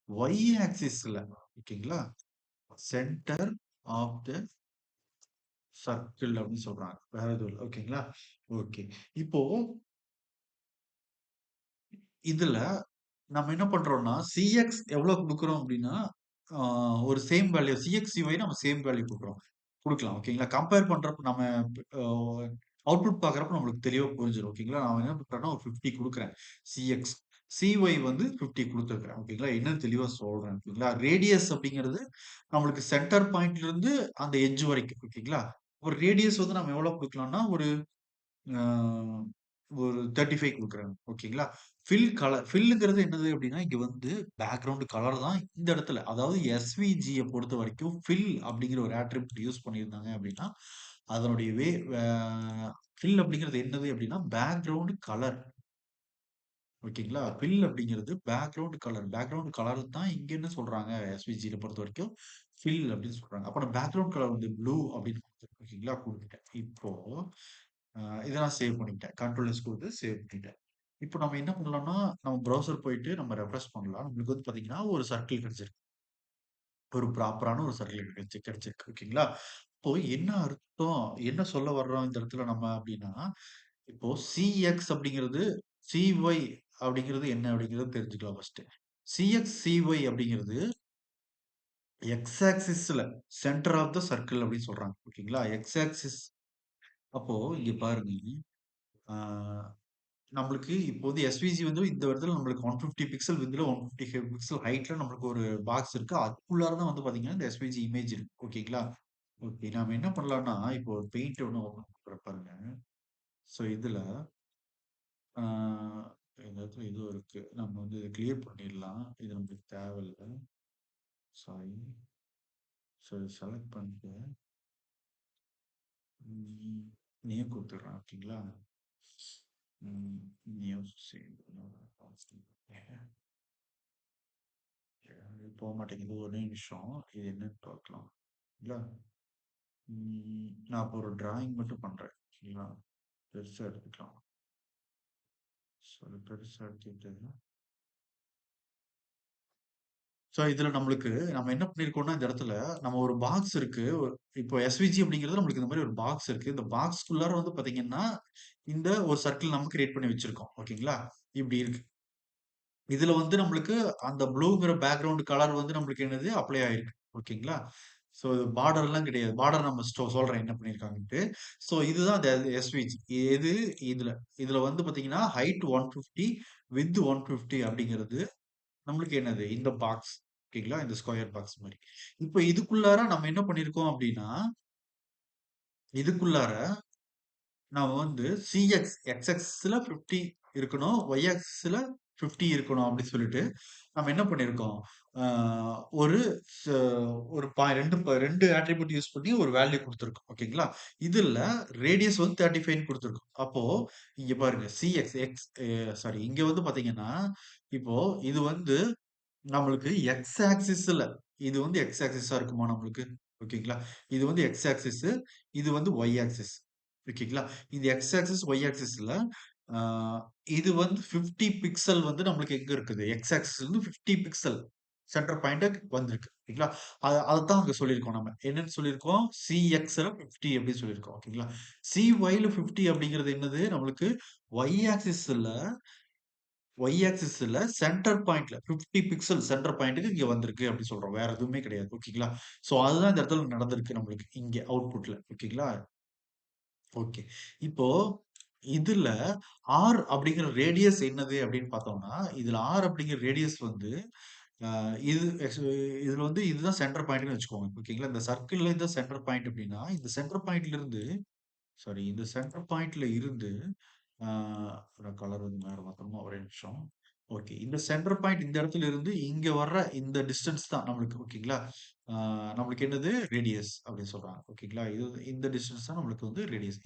ஒய் ஆக்சிஸ்ல ஓகேங்களா? சென்டர் ஆஃப் த சர்க்கிள் அப்படின்னு சொல்றாங்க. வேற எதுவும் இல்ல. ஓகேங்களா? ஓகே. இப்போ இதுல நம்ம என்ன பண்றோம்னா, சிஎக்ஸ் எவ்வளோ குடுக்குறோம் அப்டின்னா, ஆ ஒரு சேம் வேல்யூ சிஎக்ஸ், சிஒய் நம்ம சேம் வேல்யூ குடுக்கலாம். ஓகேங்களா? கம்பேர் பண்றப்ப நம்ம அ அவுட்புட் பார்க்குறப்ப நம்மளுக்கு தெளிவா புரிஞ்சிரும். ஓகேங்களா? நான் என்ன பண்றேன்னா, ஒரு 50 குடுக்குறேன். சிஎக்ஸ். சிஒய் வந்து 50 குடுத்துருக்கிறேன். ஓகேங்களா? என்னன்னு தெளிவா சொல்றேன். ஓகேங்களா? ரேடியஸ் அப்படிங்கிறது நம்மளுக்கு சென்டர் பாயிண்ட்ல இருந்து அந்த எட்ஜ் வரைக்கும். ஓகேங்களா? ஒரு ரேடியஸ் வந்து நம்ம எவ்வளோ குடுக்கலாம்னா, ஆ ஒரு 35 குடுக்குறேன். ஓகேங்களா? ஃபில்லுங்கிறது என்னது அப்டின்னா, இங்க வந்து பேக்கிரவுண்ட் கலர் தான் இந்த இடத்துல. அதாவது எஸ்விஜிய பொறுத்தவரைக்கும் அப்படிங்கிற ஒரு ஆட்ரிபியூட் யூஸ் பண்ணியிருந்தாங்க அப்டின்னா, அதனுடைய அ ஃபில் அப்படிங்கிறது என்னது அப்டின்னா, பேக்கிரவுண்ட் கலர். ஓகேங்களா? அப்படிங்கிறது பேக்கிரவுண்ட் கலர் தான் இங்க என்ன சொல்றாங்க, எஸ்விஜில பொறுத்தவரைக்கும் அப்படின்னு சொல்றாங்க. அப்ப நான் பேக்கிரவுண்ட் கலர் வந்து ப்ளூ அப்படின்னு குடுத்துருக்கேன். ஓகேங்களா? குடுத்துட்டேன். இப்போ அ இத நான் சேவ் பண்ணிக்கிட்டேன். கண்ட்ரோல் எஸ் குடுத்து சேவ் பண்ணிட்டேன். இப்போ நம்ம என்ன பண்ணலாம்னா, நம்ம ப்ரௌசர் போயிட்டு நம்ம ரெஃப்ரெஷ் பண்ணலாம். நம்மளுக்கு வந்து பார்த்தீங்கன்னா, ஒரு சர்க்கிள் கிடைச்சிருக்கு. ஒரு ப்ராப்பரான ஒரு சர்க்கிள் கிடைச்சிருக்கு. ஓகேங்களா? இப்போ என்ன அர்த்தம்? என்ன சொல்ல வர்றோம் இந்த இடத்துல நம்ம அப்டின்னா, இப்போ சிஎக்ஸ் அப்படிங்கிறது, சிஒய் அப்படிங்கிறது என்ன அப்படிங்கிறத தெரிஞ்சுக்கலாம் ஃபர்ஸ்ட்டு. சிஎக்ஸ், சிஒய் அப்படிங்கிறது எக்ஸ் ஆக்சிஸ்ல சென்டர் ஆஃப் த சர்க்கிள் அப்படின்னு சொல்றாங்க. ஓகேங்களா? எக்ஸ் ஆக்சிஸ் அப்போ இங்க பாருங்க. ஆ நம்மளுக்கு இப்போ வந்து எஸ்விஜி வந்து இந்த இடத்துல நம்மளுக்கு 150 பிக்சல் வித்ல 155 பிக்சல் ஹைட்ல நம்மளுக்கு ஒரு பாக்ஸ் இருக்கு. அதுக்குள்ளார தான் வந்து பார்த்தீங்கன்னா, இந்த எஸ்விஜி இமேஜ் இருக்கு. ஓகேங்களா? ஓகே. நாம என்ன பண்ணலாம்னா, இப்போ பெயிண்ட் ஒண்ணு ஓப்பன் பண்றேன் பாருங்க. ஸோ இதுல ஆ இந்த இடத்துல ஏதோ இருக்கு. நம்ம வந்து இத கிளியர் பண்ணிடலாம். இது நமக்கு தேவையில்ல. சாரி. சரி செலக்ட் பண்ணிட்டு நேம் குடுத்துடுறேன். ஓகேங்களா? ம். நேம் சேவ் போ மாட்டேங்குது. ஒரே நிமிஷம். இது என்னன்னு பார்க்கலாம். இல்ல. நான் இப்போ ஒரு டிராயிங் மட்டும் பண்றேன். சரிங்களா? பெருசா எடுத்துக்கலாம். பெருசா எடுத்துக்கிட்டு இதுல நம்மளுக்கு நம்ம என்ன பண்ணியிருக்கோம்னா, இந்த இடத்துல நம்ம ஒரு பாக்ஸ் இருக்கு. இப்போ எஸ்விஜி அப்படிங்கிறது நம்மளுக்கு இந்த மாரி ஒரு பாக்ஸ் இருக்கு. இந்த பாக்ஸ்க்குள்ளார வந்து பார்த்தீங்கன்னா, இந்த ஒரு சர்க்கிள் நம்ம கிரியேட் பண்ணி வச்சிருக்கோம். ஓகேங்களா? இப்படி இருக்கு. இதுல வந்து நம்மளுக்கு அந்த ப்ளூங்கிற பேக்கிரவுண்ட் கலர் வந்து நம்மளுக்கு என்னது அப்ளை ஆயிருக்கு. ஓகேங்களா? பார்டர்லாம் கிடையாது. பார்டர் நம்ம சொல்றேன் என்ன பண்ணியிருக்காங்கன்ட்டு. இதுதான் அந்த எஸ்விஜி. எது இதுல. இதுல வந்து பார்த்தீங்கன்னா, ஹைட் 150, விட்த் 150 அப்படிங்கிறது நம்மளுக்கு என்னது? இந்த பாக்ஸ். ஓகேங்களா? இந்த ஸ்கொயர் பாக்ஸ் மாரி. இப்ப இதுக்குள்ளார நம்ம என்ன பண்ணியிருக்கோம் அப்டின்னா, இதுக்குள்ளார நாம வந்து சிஎக்ஸ் எக்ஸ் ஆக்சிஸ்ல 50 இருக்கணும். ஒய் ஆக்சிஸ்ல 50 இருக்கணும் அப்டி சொல்லிட்டு, நம்ம என்ன பண்ணியிருக்கோம்? ஆ ஒரு ச ஒரு 2 அட்ரிபியூட் யூஸ் பண்ணி ஒரு வேல்யூ குடுத்துருக்கோம். ஓகேங்களா? இதுல ரேடியஸ் வந்து 35ன்னு குடுத்துருக்கோம். அப்போ இங்க பாருங்க சிஎக்ஸ் எக்ஸ் சாரி இங்க வந்து பாத்தீங்கன்னா, இப்போ இது வந்து நம்மளுக்கு எக்ஸ் ஆக்சிஸ்ல இது வந்து எக்ஸ் ஆக்சிஸா இருக்குமா நம்மளுக்கு? ஓகேங்களா? இது வந்து எக்ஸ் ஆக்சிஸ், இது வந்து ஒய் ஆக்சிஸ். ஓகேங்களா? இந்த எக்ஸ் ஆக்சிஸ், ஒய் ஆக்சிஸ்ல ஆ இது வந்து 50 பிக்சல் வந்து நம்மளுக்கு எங்க இருக்குது? எக்ஸ் ஆக்சிஸ்ல இருந்து 50 பிக்சல் சென்டர் பாயிண்ட் வந்திருக்கு. ஓகேங்களா? அதத்தான் அங்க சொல்லியிருக்கோம் நம்ம. என்னன்னு சொல்லியிருக்கோம்? சிஎக்ஸ்ல 50 அப்படின்னு சொல்லியிருக்கோம். ஓகேங்களா? சிஒய்ல 50 அப்படிங்கிறது என்னது? நம்மளுக்கு ஒய் ஆக்சிஸ்ல ஒய் ஆக்சிஸ்ல சென்டர் பாயிண்ட்ல 50 பிக்சல் சென்டர் பாயிண்ட்க்கு இங்க வந்திருக்கு அப்படி சொல்றோம். வேற எதுவுமே கிடையாது. ஓகேங்களா? அதுதான் இந்த இடத்துல நடந்திருக்கு நம்மளுக்கு. இங்க அவுட்புட்ல. ஓகேங்களா? ஓகே. இப்போ இதுல ஆர் அப்படிங்கிற ரேடியஸ் என்னது அப்படின்னு பார்த்தோம்னா, இதுல ஆர் அப்படிங்கிற ரேடியஸ் வந்து அ இது இதுல வந்து இதுதான் சென்டர் பாயிண்ட்ன்னு வச்சுக்கோங்க. ஓகேங்களா? இந்த சர்க்கிள்ல இதுதான் சென்டர் பாயிண்ட் அப்படின்னா, இந்த சென்டர் பாயிண்ட்ல இருந்து இந்த சென்டர் பாயிண்ட்ல இருந்து ஆ கலர் வந்து வேற மாத்தணுமா? ஒரே நிமிஷம். ஓகே. இந்த சென்டர் பாயிண்ட் இந்த இடத்துல இருந்து இங்க வர்ற இந்த டிஸ்டன்ஸ் தான் நம்மளுக்கு. ஓகேங்களா? ஆ நம்மளுக்கு என்னது? ரேடியஸ் அப்படின்னு சொல்றாங்க. ஓகேங்களா? இந்த டிஸ்டன்ஸ் தான் நம்மளுக்கு வந்து ரேடியஸ்.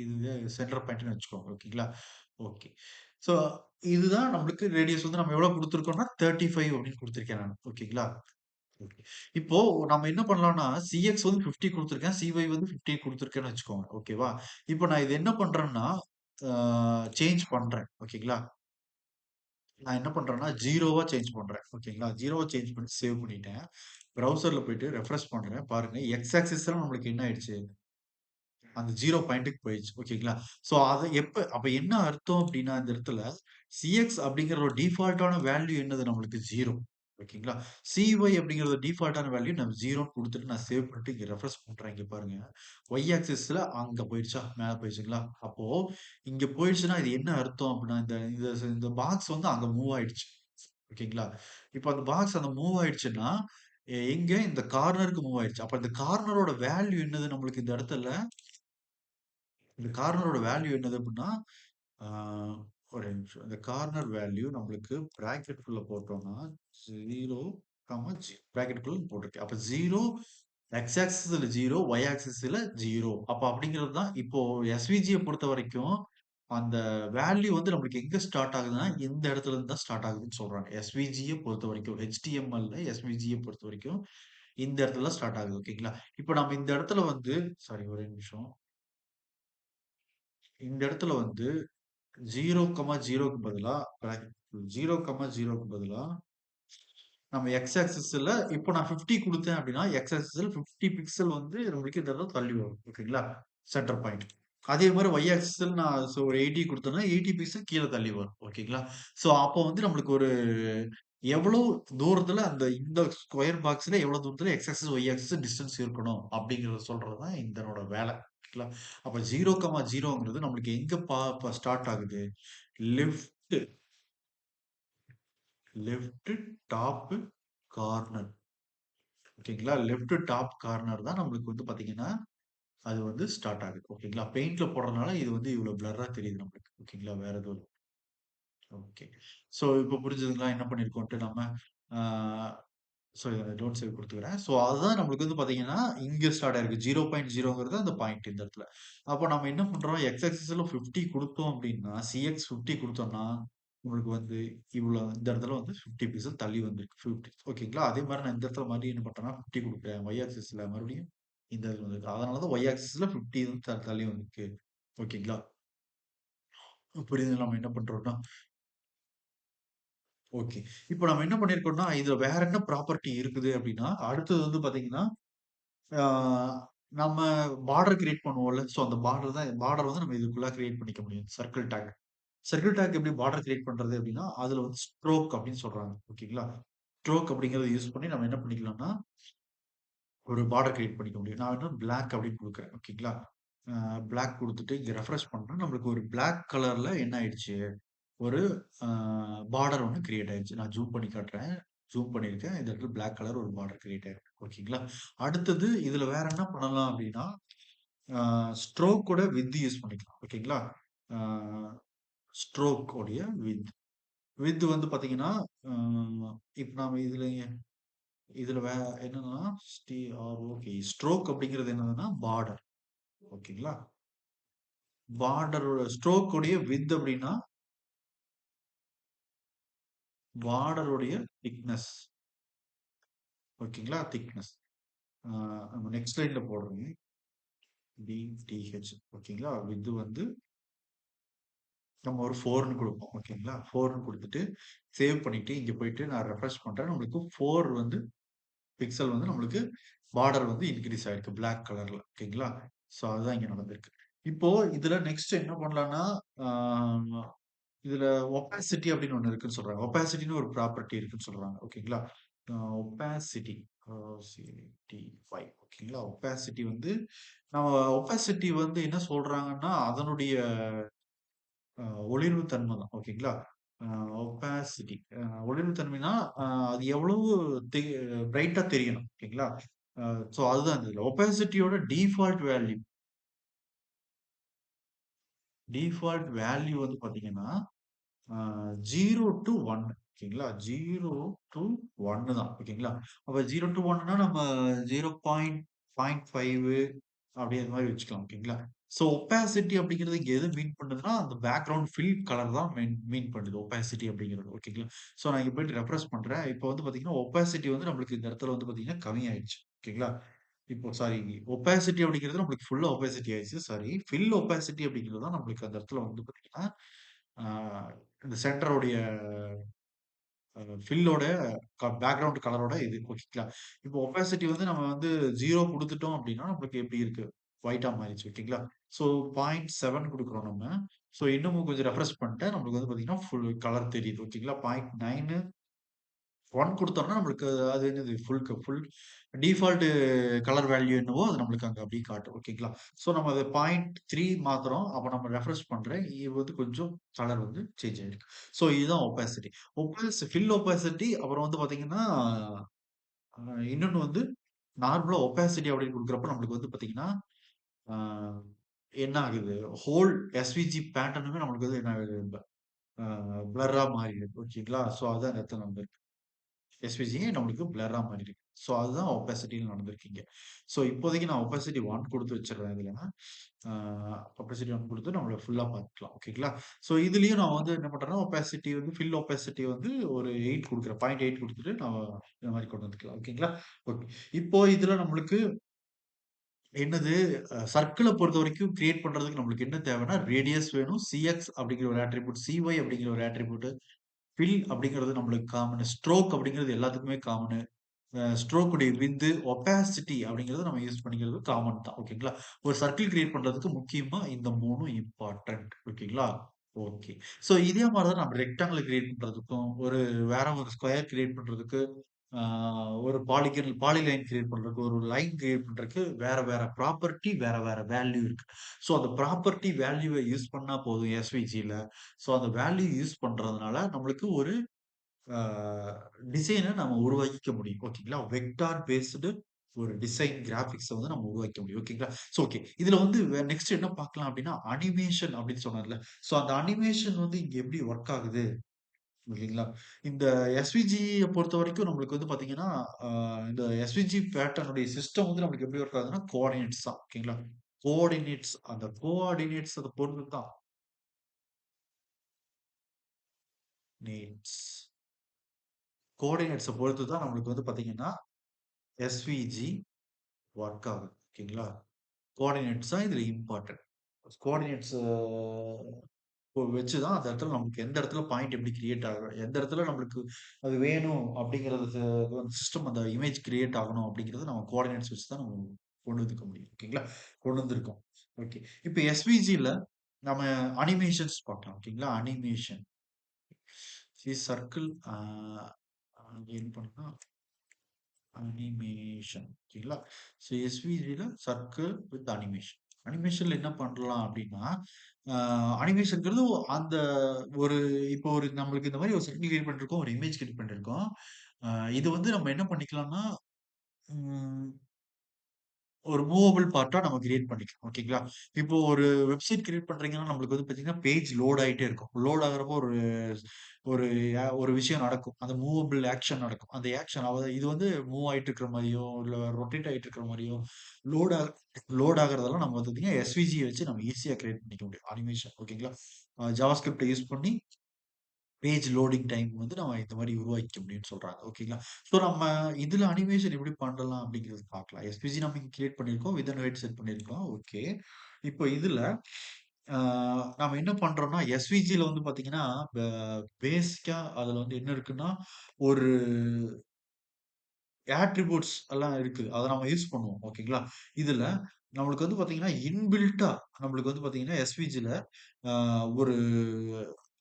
இது சென்டர் பாயிண்ட்ன்னு வச்சுக்கோங்க. ஓகேங்களா? ஓகே. ஸோ இதுதான் நம்மளுக்கு ரேடியஸ் வந்து நம்ம எவ்வளோ குடுத்துருக்கோம்னா, 35 அப்படின்னு குடுத்துருக்கேன் நானு. ஓகேங்களா? ஓகே. இப்போ நம்ம என்ன பண்ணலாம்னா, சிஎக்ஸ் வந்து 50 குடுத்துருக்கேன். சிஒய் வந்து 15 குடுத்துருக்கேன்னு வச்சுக்கோங்க. ஓகேவா? இப்போ நான் இது என்ன பண்றேன்னா, ஆ சேஞ்ச் பண்றேன். ஓகேங்களா? நான் என்ன பண்றேன்னா, 0வா சேஞ்ச் பண்றேன். ஓகேங்களா? 0வா சேஞ்ச் பண்ணி சேவ் பண்ணிட்டேன். ப்ரௌசர்ல போயிட்டு ரெஃப்ரெஷ் பண்றேன். பாருங்க எக்ஸ் ஆக்சிஸ்ல நம்மளுக்கு என்ன ஆயிடுச்சு? அந்த 0 பாயிண்ட்க்கு போயிடுச்சு. ஓகேங்களா? அத அப்ப என்ன அர்த்தம் அப்டின்னா, இந்த இடத்துல சிஎக்ஸ் அப்படிங்கிற ஒரு டிஃபால்ட்டான வேல்யூ என்னது நம்மளுக்கு 0. ஓகேங்களா? சிஒய் அப்படிங்கிறது டிஃபால்ட்டான வேல்யூ நான் 0ன்னு குடுத்துட்டு நான் சேவ் பண்ணிட்டு இங்க ரெஃப்ரெஷ் பண்றேன். இங்க பாருங்க. ஒய் ஆக்சிஸ்ல அங்க போயிடுச்சா? மேல போயிடுச்சுங்களா? அப்போ இங்க போயிடுச்சுன்னா, இது என்ன அர்த்தம் அப்டின்னா, இந்த இந்த இந்த பாக்ஸ் வந்து அங்க மூவ் ஆயிடுச்சு. ஓகேங்களா? இப்ப அந்த பாக்ஸ் அங்க மூவ் ஆயிடுச்சுன்னா, எங்க இந்த கார்னருக்கு மூவ் ஆயிடுச்சு. அப்ப இந்த கார்னரோட வேல்யூ என்னது நம்மளுக்கு இந்த இடத்துல இந்த கார்னரோட வேல்யூ என்னது அப்டின்னா, ஆ ஒரே நிமிஷம். இந்த கார்னர் வேல்யூ நம்மளுக்கு பிராக்கெட்குள்ள போட்டோம்னா 0, 0 பிராக்கெட்குள்ள போட்டிருக்கேன். அப்ப 0 எக்ஸ் ஆக்சிஸ்ல 0, ஒய் ஆக்சிஸ்ல 0. அப்ப அப்படிங்கிறது தான் இப்போ எஸ்விஜிய பொறுத்தவரைக்கும், அந்த வேல்யூ வந்து நம்மளுக்கு எங்க ஸ்டார்ட் ஆகுதுன்னா, இந்த இடத்துல இருந்து தான் ஸ்டார்ட் ஆகுதுன்னு சொல்றாங்க. எஸ்விஜிய பொறுத்தவரைக்கும், HTMLல எஸ்விஜிய பொறுத்தவரைக்கும் இந்த இடத்துல தான் ஸ்டார்ட் ஆகுது. ஓகேங்களா? இப்ப நம்ம இந்த இடத்துல வந்து சாரி ஒரே நிமிஷம். இந்த இடத்துல வந்து 0,0க்கு பதிலா 0,0க்கு பதிலா நம்ம எக்ஸ் ஆக்சிஸ்ல இப்போ நான் 50 குடுத்தேன் அப்படின்னா, எக்ஸ் ஆக்சிஸ்ல 50 பிக்சல் வந்து நம்மளுக்கு இந்த இடத்துல தள்ளி வரும். ஓகேங்களா? Centre point. அதே மாரி ஒய் ஆக்சிஸ்ல நான் ஒரு 80 குடுத்தேன்னா, 80 பிக்சல் கீழ தள்ளி வரும். ஓகேங்களா? அப்போ வந்து நம்மளுக்கு ஒரு எவ்வளோ தூரத்துல இந்த ஸ்கொயர் பாக்ஸ்ல எவ்வளோ தூரத்துல x axis, y axis distance இருக்கணும் அப்படிங்கிறத சொல்றது தான் இதனோட வேலை. ஓகேங்களா? அப்ப 0,0ங்கிறது நம்மளுக்கு எங்க ஸ்டார்ட் ஆகுது? Left left top corner. ஓகேங்களா? லெஃப்ட் டாப் கார்னர் தான் நம்மளுக்கு வந்து பாத்தீங்கன்னா, அது வந்து ஸ்டார்ட் ஆகுது. ஓகேங்களா? பெயிண்ட்ல போடுறதுனால இது வந்து இவ்வளோ பிளர்ரா தெரியுது நம்மளுக்கு. ஓகேங்களா? வேற எதுவும் இல்ல. ஓகே. இப்ப புரிஞ்சதுங்களா? என்ன பண்ணியிருக்கோன்ட்டு நம்ம. ஆ ஸோ டோன்ட் சேவ் குடுத்துக்கிறேன். ஸோ அதுதான் நம்மளுக்கு வந்து பார்த்தீங்கன்னா, இங்க ஸ்டார்ட் ஆயிருக்கு. 0.0ங்கிறது அந்த பாயிண்ட் இந்த இடத்துல. அப்போ நம்ம என்ன பண்றோம், எக்ஸ் ஆக்சிஸ்ல 50 குடுத்தோம் அப்டின்னா, சிஎக்ஸ் 50 குடுத்தோம்னா, உங்களுக்கு வந்து இவ்ளோ இந்த இடத்துல வந்து 50 பிக்சல் தள்ளி வந்திருக்கு. 50 ஓகேங்களா? அதே மாரி நான் இந்த இடத்துல மறுபடியும் என்ன பண்றேன்னா, 50 குடுக்குறேன். ஒய் ஆக்சிஸ்ல மறுபடியும் இந்த இதுல வந்திருக்கு. அதனால தான் ஒய் ஆக்சிஸ்ல 50 வந்து தள்ளி வந்திருக்கு. ஓகேங்களா? புரியுதுங்களா? நம்ம என்ன பண்றோம்னா ஓகே. இப்போ நம்ம என்ன பண்ணியிருக்கோம்னா, இதுல வேற என்ன ப்ராப்பர்ட்டி இருக்குது அப்டின்னா, அடுத்தது வந்து பார்த்தீங்கன்னா ஆ நம்ம பார்டர் கிரியேட் பண்ணுவோம்ல. ஸோ அந்த பார்டர் வந்து நம்ம இதுக்குள்ள கிரியேட் பண்ணிக்க முடியும். Circle take. சர்க்கிள் டேக் எப்படி பார்டர் கிரியேட் பண்றது அப்படின்னா, அதுல வந்து ஸ்ட்ரோக் அப்படின்னு சொல்றாங்க. ஓகேங்களா? ஸ்ட்ரோக் அப்படிங்கிறத யூஸ் பண்ணி நம்ம என்ன பண்ணிக்கலாம்னா, ஒரு பார்டர் கிரியேட் பண்ணிக்க முடியும். நான் வந்து பிளாக் அப்படின்னு குடுக்குறேன். ஓகேங்களா? பிளாக் குடுத்துட்டு இங்க ரெஃப்ரெஷ் பண்றேன். நம்மளுக்கு ஒரு பிளாக் கலர்ல என்ன ஆயிடுச்சு? ஒரு ஆ பார்டர் ஒண்ணு கிரியேட் ஆயிடுச்சு. நான் ஜூம் பண்ணி காட்டுறேன். ஜூம் பண்ணியிருக்கேன். இந்த இடத்துல பிளாக் கலர் ஒரு பார்டர் கிரியேட் ஆயிருக்கு. ஓகேங்களா? அடுத்தது இதுல வேற என்ன பண்ணலாம் அப்படின்னா ஆ ஸ்ட்ரோக்கோட வித் யூஸ் பண்ணிக்கலாம். ஓகேங்களா? ஆ ஸ்ட்ரோக் உடைய வித். வித் வந்து பார்த்தீங்கன்னா, ஆ இப்ப நாம இதுல என்னன்னா, ஸ்ட்ரோக் ஸ்ட்ரோக் அப்படிங்கிறது என்னதுன்னா, பார்டர். ஓகேங்களா? பார்டரோட ஸ்ட்ரோக் உடைய வித் அப்படின்னா, பார்டர் உடைய திக்னெஸ். ஓகேங்களா? திக்னெஸ். ஆ நம்ம நெக்ஸ்ட் லைன்ல போடுறோம். டிடிஹெச் ஓகேங்களா? வித் வந்து நம்ம ஒரு 4ன்னு குடுப்போம். ஓகேங்களா? 4ன்னு குடுத்துட்டு, சேவ் பண்ணிட்டு, இங்க போயிட்டு நான் ரெஃப்ரெஷ் பண்றேன். நம்மளுக்கு 4 வந்து பிக்சல் வந்து நம்மளுக்கு பார்டர் வந்து இன்கிரீஸ் ஆயிருக்கு. பிளாக் கலர்ல. ஓகேங்களா? ஸோ அதுதான் இங்க நடந்திருக்கு. இப்போ இதுல நெக்ஸ்ட் என்ன பண்ணலாம்னா, ஆ இதுல ஒபாசிட்டி அப்படின்னு ஒண்ணு இருக்குன்னு சொல்றாங்க. ஒபாசிட்டின்னு ஒரு ப்ராப்பர்ட்டி இருக்குன்னு சொல்றாங்க. ஓகேங்களா? ஒபாசிட்டி OCT5 ஓகேங்களா? ஒபாசிட்டி வந்து நம்ம ஒபாசிட்டி வந்து என்ன சொல்றாங்கன்னா, அதனுடைய அ ஒளிர்வு தன்மை தான். ஓகேங்களா? அ ஒபாசிட்டி ஒளிர்வு தன்மைனா, அது எவ்வளவு தெ பிரைட்டா தெரியணும். ஓகேங்களா? அ சோ அதுதான் இந்த இதுல. ஒபாசிட்டியோட டிஃபால்ட் வேல்யூ வந்து பார்த்தீங்கன்னா, ஆ 0 டூ 1 ஓகேங்களா? 0 டூ 1 தான். ஓகேங்களா? அப்ப 0 டூ 1ன்னா நம்ம 0.5 அப்படி அந்த மாரி வச்சுக்கலாம். ஓகேங்களா? ஸோ ஒபாசிட்டி அப்படிங்கிறது இங்க எது மீன் பண்ணுதுன்னா, அந்த பேக்கிரவுண்ட் ஃபில் கலர் தான் மீன் பண்ணுது. ஒபாசிட்டி அப்படிங்கிறது. ஓகேங்களா? ஸோ நான் இங்க போயிட்டு ரெஃப்ரெஷ் பண்றேன். இப்போ வந்து பார்த்தீங்கன்னா, ஒபாசிட்டி வந்து நம்மளுக்கு இந்த இடத்துல வந்து பார்த்தீங்கன்னா, கம்மியாயிடுச்சு. ஓகேங்களா? இப்போ சாரி ஒபாசிட்டி அப்படிங்கிறது நம்மளுக்கு ஃபுல்லா ஒபாசிட்டி ஆயிடுச்சு. சாரி. ஃபில் ஒபாசிட்டி அப்படிங்கிறது தான் நம்மளுக்கு அந்த இடத்துல வந்து பார்த்தீங்கன்னா, ஆ இந்த சென்டருடைய ஃபில்லோட பேக்கிரவுண்ட் கலரோட இது ஓகேங்களா? இப்போ ஒபாசிட்டி வந்து நம்ம வந்து 0 குடுத்துட்டோம் அப்டின்னா, நம்மளுக்கு எப்டி இருக்கு? ஒயிட்டா மாறிடுச்சு ஓகேங்களா? ஸோ 0.7 குடுக்குறோம் நம்ம. ஸோ இன்னமும் கொஞ்சம் ரெஃப்ரெஷ் பண்ணிட்டேன். நம்மளுக்கு வந்து பார்த்தீங்கன்னா, ஃபுல் கலர் தெரியுது ஓகேங்களா? 0.9 1 குடுத்தோம்னா நம்மளுக்கு அது என்னது ஃபுல் டிஃபால்ட் கலர் வேல்யூ என்னவோ அது நம்மளுக்கு அங்க அப்படியே காட்டும். ஓகேங்களா? ஸோ நம்ம அத 0.3 மாத்துறோம். அப்ப நம்ம ரெஃப்ரெஷ் பண்றேன். இது வந்து கொஞ்சம் கலர் வந்து சேஞ்ச் ஆயிருக்கு. ஸோ இதுதான் ஒபாசிட்டி. ஃபில் ஒபாசிட்டி அப்புறம் வந்து பார்த்தீங்கன்னா, அ இன்னொன்னு வந்து நார்மலா ஒபாசிட்டி அப்படின்னு குடுக்குறப்ப நம்மளுக்கு வந்து பார்த்தீங்கன்னா, ஆ என்ன ஆகுது? ஹோல் எஸ்விஜி பேட்டர்னுமே நம்மளுக்கு வந்து என்ன ஆகுது? ஆ பிளர்ரா மாறிடுது. ஓகேங்களா? ஸோ அதான் இந்த இடத்துல வந்து எஸ்விஜி நம்மளுக்கு பிளர்ரா மாறிருக்கு. ஸோ அதுதான் ஒபாசிட்டில நடந்திருக்கு இங்க. ஸோ இப்போதைக்கு நான் ஒபாசிட்டி 1 குடுத்து வச்சுடுறேன் இதுலன்னா. ஆ ஒபாசிட்டி 1 குடுத்து நம்மள ஃபுல்லா பார்த்துக்கலாம். ஓகேங்களா? ஸோ இதுலயும் நான் வந்து என்ன பண்றேன்னா, ஒபாசிட்டி வந்து ஃபில் ஒபாசிட்டி வந்து ஒரு 8 குடுக்குறேன். 0.8 குடுத்துட்டு நான் இந்த மாரி கொண்டு வந்துக்கலாம். ஓகேங்களா? ஓகே. இப்போ இதுல நம்மளுக்கு என்னது சர்க்கிள பொறுத்தவரைக்கும் கிரியேட் பண்றதுக்கு நம்மளுக்கு என்ன தேவைன்னா, ரேடியஸ் வேணும். சிஎக்ஸ் அப்படிங்கிற ஒரு அட்ரிபியூட், சிஒய் அப்படிங்கிற ஒரு அட்ரிபியூட், ஃபில் அப்படிங்கிறது நம்மளுக்கு காமன். ஸ்ட்ரோக் அப்படிங்கிறது எல்லாத்துக்குமே காமன். ஸ்ட்ரோக் உடைய விட்த், ஒபாசிட்டி அப்படிங்கிறத நம்ம யூஸ் பண்ணிக்கிறது காமன் தான். ஓகேங்களா? ஒரு சர்க்கிள் கிரியேட் பண்றதுக்கு முக்கியமா இந்த 3ம் இம்பார்ட்டன்ட். ஓகேங்களா? ஓகே. ஸோ இதே மாரி தான் நம்ம ரெக்டாங்கிள் கிரியேட் பண்றதுக்கும், வேற ஒரு ஸ்கொயர் கிரியேட் பண்றதுக்கு, ஆ ஒரு பாலிலைன் கிரியேட் பண்றதுக்கு, ஒரு லைன் கிரியேட் பண்றதுக்கு வேற வேற ப்ராப்பர்ட்டி, வேற வேற வேல்யூ இருக்கு. ஸோ அந்த ப்ராப்பர்ட்டி வேல்யூவ யூஸ் பண்ணா போதும் எஸ்விஜில. ஸோ அந்த வேல்யூ யூஸ் பண்றதுனால நம்மளுக்கு ஒரு ஆ டிசைன நம்ம உருவாக்கிக்க முடியும். ஓகேங்களா? வெக்டார் பேஸ்டு ஒரு டிசைன் கிராபிக்ஸ வந்து நம்ம உருவாக்க முடியும். ஓகேங்களா? ஓகே. இதுல வந்து நெக்ஸ்ட் என்ன பார்க்கலாம் அப்டின்னா, அனிமேஷன் அப்டின்னு சொன்னேன்ல. அந்த அனிமேஷன் வந்து இங்க எப்டி வொர்க் ஆகுது? ஓகேங்களா? இந்த எஸ்விஜிய பொறுத்தவரைக்கும் நம்மளுக்கு வந்து பார்த்தீங்கன்னா, அ இந்த எஸ்விஜி பேட்டர்னுடைய சிஸ்டம் வந்து நம்மளுக்கு எப்படி ஒர்க் ஆகுதுன்னா, கோஆர்டினேட்ஸ் தான். ஓகேங்களா? கோஆர்டினேட்ஸ் அந்த கோஆர்டினேட்ஸ் அத பொறுத்து தான் நீட்ஸ் கோஆர்டினேட்ஸ பொறுத்து தான் நம்மளுக்கு வந்து பார்த்தீங்கன்னா, எஸ்விஜி ஒர்க் ஆகுது. ஓகேங்களா? கோஆர்டினேட்ஸ் தான் இதுல இம்பார்ட்டன்ட். கோஆர்டினேட்ஸ் வச்சு தான் அந்த இடத்துல நமக்கு எந்த இடத்துல பாயிண்ட் எப்படி கிரியேட் ஆகும், எந்த இடத்துல நம்மளுக்கு அது வேணும் அப்படிங்கிறது சிஸ்டம் அந்த இமேஜ் கிரியேட் ஆகணும் அப்படிங்கிறத நம்ம கோஆர்டினேட்ஸ் வச்சு தான் நம்ம கொண்டு வந்துக்க முடியும். ஓகேங்களா? கொண்டு வந்திருக்கோம். ஓகே. இப்போ எஸ்விஜில நம்ம அனிமேஷன்ஸ் பார்க்கலாம். ஓகேங்களா? அனிமேஷன் சர்க்கிள் என்ன பண்ணா அனிமேஷன். ஓகேங்களா? ஸோ எஸ்விஜில சர்க்கிள் வித் அனிமேஷன். அனிமேஷன்ல என்ன பண்ணலாம் அப்படின்னா, அ அனிமேஷன்ங்கிறது அந்த ஒரு இப்போ ஒரு நம்மளுக்கு இந்த மாரி ஒரு சர்க்கிள் கிரியேட் பண்ணிருக்கோம். ஒரு இமேஜ் கிரியேட் பண்ணிருக்கோம். அ இது வந்து நம்ம என்ன பண்ணிக்கலாம்னா, ம் ஒரு மூவபிள் பார்ட்டா நம்ம கிரியேட் பண்ணிக்கலாம். ஓகேங்களா? இப்போ ஒரு வெப்சைட் கிரியேட் பண்றீங்கன்னா, நம்மளுக்கு வந்து பார்த்தீங்கன்னா, பேஜ் லோட் ஆயிட்டே இருக்கும். லோட் ஆகுறப்போ ஒரு ஒரு ஒரு விஷயம் நடக்கும். அந்த மூவபிள் ஆக்ஷன் நடக்கும். அந்த ஆக்ஷன் இது வந்து மூவ் ஆயிட்டு இருக்கிற மாரியோ, இல்ல ரொட்டேட் ஆயிட்டு இருக்கிற மாரியோ, லோட் ஆ லோட் ஆகுறதெல்லாம் நம்ம வந்து பார்த்தீங்கன்னா, எஸ்விஜி வச்சு நம்ம ஈஸியா கிரியேட் பண்ணிக்க முடியும். அனிமேஷன் ஓகேங்களா? ஜாவாஸ்கிரிப்ட்ட யூஸ் பண்ணி பேஜ் லோடிங் டைம் வந்து நம்ம இந்த மாரி உருவாக்கிக்க முடியும்னு சொல்றாங்க. ஓகேங்களா? ஸோ நம்ம இதுல அனிமேஷன் எப்படி பண்ணலாம் அப்படிங்கிறது பார்க்கலாம். எஸ்விஜி நம்ம இங்க கிரியேட் பண்ணியிருக்கோம். வித் அண்ட் வெயிட் செட் பண்ணியிருக்கோம். ஓகே. இப்போ இதுல ஆ நாம என்ன பண்றோம்னா, எஸ்விஜில வந்து பார்த்தீங்கன்னா, ப பேசிக்கா அதுல வந்து என்ன இருக்குன்னா, ஒரு ஆட்ரிபியூட்ஸ் எல்லாம் இருக்கு. அத நம்ம யூஸ் பண்ணுவோம். ஓகேங்களா? இதுல நம்மளுக்கு வந்து பார்த்தீங்கன்னா, இன்பில்ட்டா நம்மளுக்கு வந்து பார்த்தீங்கன்னா, எஸ்விஜில ஆ ஒரு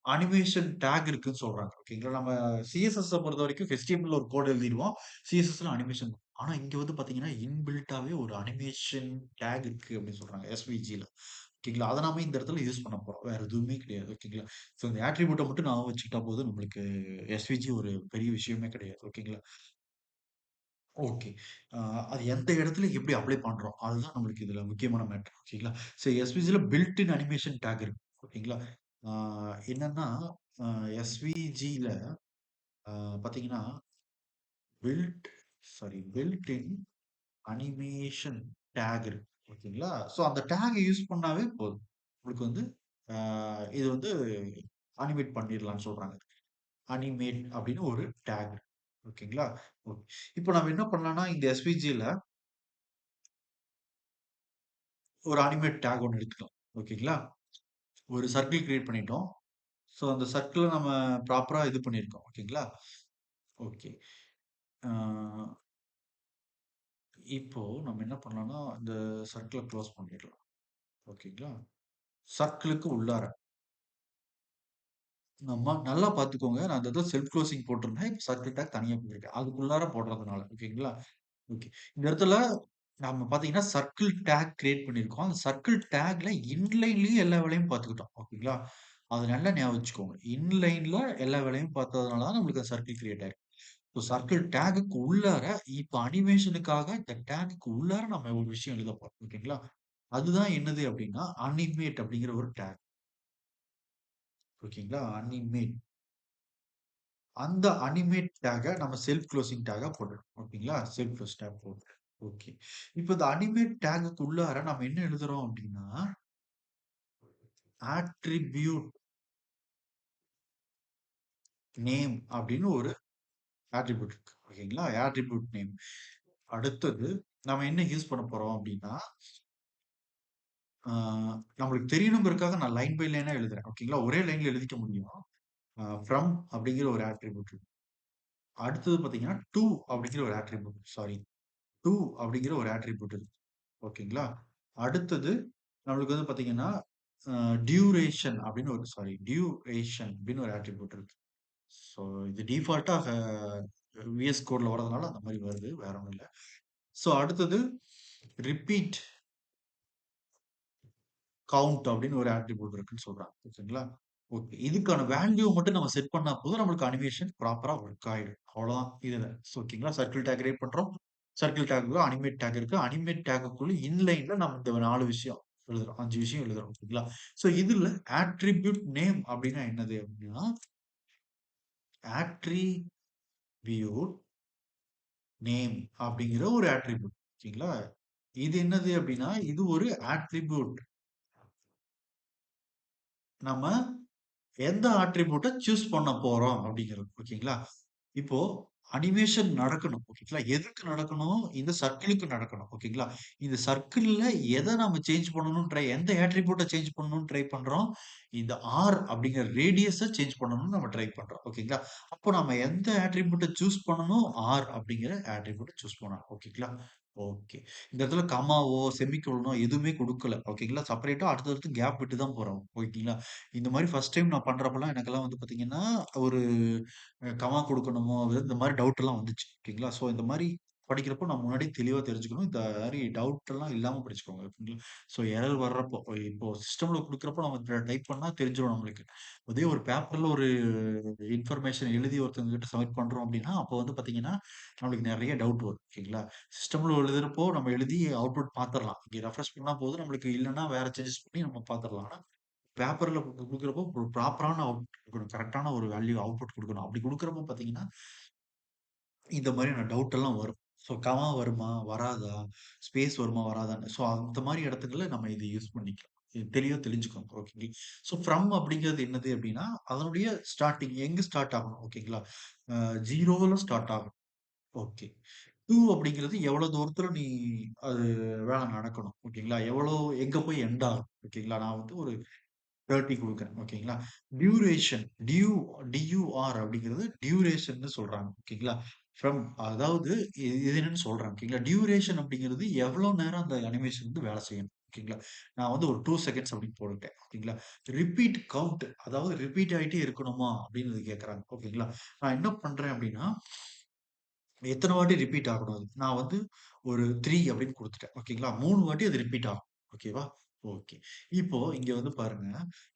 அனிமேஷன் டேக் இருக்குன்னு சொல்றாங்க. ஓகேங்களா? நம்ம சிஎஸ்எஸ்ஸ பொறுத்தவரைக்கும் HTML ல ஒரு கோட் எழுதிருவோம். சிஎஸ்எஸ்ல அனிமேஷன். ஆனா இங்க வந்து பார்த்தீங்கன்னா, இன்பில்ட்டாவே ஒரு அனிமேஷன் டேக் இருக்கு அப்படின்னு சொல்றாங்க. எஸ்விஜில. ஓகேங்களா? அத நாம இந்த இடத்துல யூஸ் பண்ண போறோம். வேற எதுவுமே கிடையாது. ஓகேங்களா? ஸோ இந்த ஆட்ரிபியூட்ட மட்டும் ஞாபகம் வச்சுக்கிட்டா போதும். நம்மளுக்கு எஸ்விஜி ஒரு பெரிய விஷயமே கிடையாது. ஓகேங்களா? ஓகே. அ அது எந்த இடத்துல எப்படி அப்ளை பண்றோம்? அதுதான் நம்மளுக்கு இதுல முக்கியமான மேட்டர். ஓகேங்களா? ஸோ எஸ்விஜில பில்ட் இன் அனிமேஷன் டேக் இருக்கு. ஓகேங்களா? ஆ என்னன்னா, அ எஸ்விஜில பார்த்தீங்கன்னா, built built in animation tag இருக்கு. ஓகேங்களா? ஸோ அந்த டேக் யூஸ் பண்ணாவே போதும். உங்களுக்கு வந்து ஆ இது வந்து அனிமேட் பண்ணிடலாம்னு சொல்றாங்க. அனிமேட் அப்படின்னு ஒரு டேக். ஓகேங்களா? ஓகே. இப்போ நம்ம என்ன பண்ணலாம்னா, இந்த எஸ்விஜில ஒரு அனிமேட் டேக் ஒண்ணு எடுத்துக்கலாம். ஓகேங்களா? ஒரு சர்க்கிள் கிரியேட் பண்ணிட்டோம். ஸோ அந்த சர்க்கிள நம்ம ப்ராப்பரா இது பண்ணியிருக்கோம். ஓகேங்களா? ஓகே. ஆ இப்போ நம்ம என்ன பண்ணலாம்னா, இந்த சர்க்கிள குளோஸ் பண்ணிடலாம். ஓகேங்களா? சர்க்கிளுக்கு உள்ளார நம்ம நல்லா பார்த்துக்கோங்க. நான் அந்த இடத்துல செல்ஃப் குளோசிங் போட்டிருந்தேன். இப்ப சர்க்கிள் டேக் தனியா போட்டிருக்கேன். அதுக்குள்ளார போடுறதுனால. ஓகேங்களா? ஓகே. இந்த இடத்துல நம்ம பார்த்தீங்கன்னா, சர்க்கிள் டேக் கிரியேட் பண்ணியிருக்கோம். அந்த சர்க்கிள் டேக்ல இன்லைன்லயும் எல்லா வேலையும் பார்த்துக்கிட்டோம். ஓகேங்களா? அத நல்லா ஞாபகம் வச்சுக்கோங்க. இன்லைன்ல எல்லா வேலையும் பார்த்ததுனால தான் நம்மளுக்கு அந்த சர்க்கிள் கிரியேட் ஆயிருக்கு. இப்போ சர்க்கிள் டேகுக்கு உள்ளார இப்ப அனிமேஷனுக்காக இந்த டேகுக்கு உள்ளார நம்ம ஒரு விஷயம் எழுத போறோம். ஓகேங்களா? அதுதான் என்னது அப்டின்னா, அனிமேட் அப்டிங்கிற ஒரு டேக். ஓகேங்களா? அனிமேட். அந்த அனிமேட் டேக்க நம்ம செல்ஃப் குளோசிங் டேக்கா போட்டுறோம். ஓகேங்களா? செல்ஃப் குளோஸ் டேக் போட்டு. ஓகே. இப்ப இந்த அனிமேட் டேகுக்கு உள்ளார நம்ம என்ன எழுதுறோம் அப்டின்னா, ஆட்ரிபியூட் நேம் அப்டின்னு ஒரு ஆட்ரிபியூட் இருக்கு. ஓகேங்களா? Attribute name. அடுத்தது நம்ம என்ன யூஸ் பண்ண போறோம் அப்டின்னா, ஆ நம்மளுக்கு தெரியணுங்கிறதுக்காக நான் லைன் பை லைனா எழுதுறேன். ஓகேங்களா? ஒரே லைன்ல எழுதிக்க முடியும். ஃப்ரம் அப்டிங்கிற ஒரு ஆட்ரிபியூட் இருக்கு. அடுத்தது பார்த்தீங்கன்னா, டூ அப்டிங்கிற ஒரு ஆட்ரிபியூட் சாரி. டூ அப்டிங்கிற ஒரு ஆட்ரிபியூட் இருக்கு. ஓகேங்களா? அடுத்தது நம்மளுக்கு வந்து பார்த்தீங்கன்னா, அ டியூரேஷன் அப்டின்னு ஒரு டியூரேஷன் அப்டின்னு ஒரு ஆட்ரிபியூட் இருக்கு. ஸோ இது டிஃபால்ட்டா விஎஸ் கோட்ல வரதுனால அந்த மாரி வருது. வேற ஒண்ணும் இல்ல. ஸோ அடுத்தது ரிப்பீட் கவுண்ட் அப்டின்னு ஒரு ஆட்ரிபியூட் இருக்குன்னு சொல்றாங்க. ஓகேங்களா? ஓகே. இதுக்கான வேல்யூ மட்டும் நம்ம செட் பண்ணா போதும். நம்மளுக்கு அனிமேஷன் ப்ராப்பரா ஒர்க் ஆயிடும். அவ்வளோதான் இதுல. ஓகேங்களா? சர்க்கிள் டேக் கிரியேட் பண்றோம். சர்க்கிள் டேக்குள்ள அனிமேட் டேக் இருக்கு. அனிமேட் டேக்குக்குள்ள இன்லைன்ல நம்ம இந்த 4 விஷயம் எழுதுறோம். 5 விஷயம் எழுதுறோம். ஓகேங்களா? ஸோ இதுல ஆட்ரிபியூட் நேம் அப்டின்னா என்னது அப்டின்னா, ஆட்ரிபியூட் நேம் அப்படிங்கிற ஒரு ஆட்ரிபியூட். ஓகேங்களா? இது என்னது அப்படின்னா, இது ஒரு ஆட்ரிபியூட். நம்ம எந்த ஆட்ரிபியூட்ட சூஸ் பண்ண போறோம் அப்படிங்கிறது. ஓகேங்களா? இப்போ அனிமேஷன் நடக்கணும். ஓகேங்களா? எதுக்கு நடக்கணும்? இந்த சர்க்கிளுக்கு நடக்கணும். ஓகேங்களா? இந்த சர்க்கிள்ல எத நாம சேஞ்ச் பண்ணணும்னு எந்த ஆட்ரிபியூட்ட சேஞ்ச் பண்ணணும்னு ட்ரை பண்றோம்? இந்த அப்படிங்கிற ரேடியஸ சேஞ்ச் பண்ணணும்னு நம்ம ட்ரை பண்றோம். ஓகேங்களா? அப்போ நம்ம எந்த ஆட்ரிபியூட்ட சூஸ் பண்ணணும்? அப்படிங்கிற ஆட்ரிபியூட்ட சூஸ் பண்ணணும். ஓகேங்களா? ஓகே. இந்த இடத்துல கமாவோ, செமிகோலனோ எதுவுமே குடுக்கல. ஓகேங்களா? செப்பரேட்டா அடுத்தடுத்து கேப் விட்டு தான் போறோம். ஓகேங்களா? இந்த மாரி ஃபர்ஸ்ட் டைம் நான் பண்றப்பலாம் எனக்கெல்லாம் வந்து பார்த்தீங்கன்னா, ஒரு கமா குடுக்கணுமோ, இந்த மாரி டவுட் எல்லாம் வந்துச்சு. ஓகேங்களா? ஸோ இந்த மாரி படிக்கிறப்போ நான் முன்னாடியே தெளிவா தெரிஞ்சுக்கணும். இந்த மாரி டவுட் எல்லாம் இல்லாம படிச்சுக்கோங்க. ஓகேங்களா? ஸோ எரர் வர்றப்போ, இப்போ சிஸ்டம்ல குடுக்குறப்போ நம்ம டைப் பண்ணா தெரிஞ்சிரும் நம்மளுக்கு. அதே ஒரு பேப்பர்ல ஒரு இன்ஃபர்மேஷன் எழுதி ஒருத்தவங்க கிட்ட சப்மிட் பண்றோம் அப்டின்னா, அப்போ வந்து பார்த்தீங்கன்னா, நம்மளுக்கு நெறைய டவுட் வரும். ஓகேங்களா? சிஸ்டம்ல எழுதுறப்போ நம்ம எழுதி அவுட்புட் பார்த்துரலாம். இங்க ரெஃப்ரெஷ் பண்ணா போதும். நம்மளுக்கு இல்லன்னா வேற சேஞ்சஸ் பண்ணி நம்ம பார்த்துரலாம். ஆனா பேப்பர்ல குடுக்குறப்போ ஒரு ப்ராப்பரான அவுட்புட் குடுக்கணும். கரெக்ட்டான ஒரு வேல்யூ அவுட்புட் குடுக்கணும். அப்படி குடுக்குறப்போ பார்த்தீங்கன்னா, இந்த மாதிரியான டவுட் எல்லாம் வரும். ஸோ கமா வருமா? வராதா? ஸ்பேஸ் வருமா? வராதான்னு. ஸோ அந்த மாரி இடத்துங்கள்ல நம்ம இத யூஸ் பண்ணிக்கலாம். இது தெளிவா தெரிஞ்சுக்கணும். ஓகே. ஸோ ஃப்ரம் அப்படிங்கிறது என்னது அப்படின்னா, அதனுடைய ஸ்டார்ட்டிங் எங்க ஸ்டார்ட் ஆகணும்? ஓகேங்களா? 0ல ஸ்டார்ட் ஆகும். ஓகே. டூ அப்படிங்கிறது எவ்வளோ தூரத்துல அது வேலை நடக்கணும். ஓகேங்களா? எங்க போய் எண்ட் ஆகும். ஓகேங்களா? நான் வந்து ஒரு 30 குடுக்குறேன். ஓகேங்களா? டியூரேஷன் டியூஆர் அப்படிங்கிறது டியூரேஷன்னு சொல்றாங்க. ஓகேங்களா? ஃப்ரம் அதாவது இது என்னன்னு சொல்றேன். ஓகேங்களா? டியூரேஷன் அப்படிங்கிறது எவ்வளோ நேரம் அந்த அனிமேஷன் வந்து வேலை செய்யணும். ஓகேங்களா? நான் வந்து ஒரு 2 செகண்ட்ஸ் அப்படின்னு போட்டுட்டேன். ஓகேங்களா? ரிப்பீட் கவுண்ட் அதாவது ரிப்பீட் ஆயிட்டே இருக்கணுமா? அப்படின்னு கேட்கறாங்க. ஓகேங்களா? நான் என்ன பண்றேன் அப்படின்னா, எத்தன வாட்டி ரிப்பீட் ஆகணும் அது? நான் வந்து ஒரு 3 அப்படின்னு குடுத்துட்டேன். ஓகேங்களா? 3 வாட்டி அது ரிப்பீட் ஆகும். ஓகேவா? ஓகே. இப்போ இங்க வந்து பாருங்க.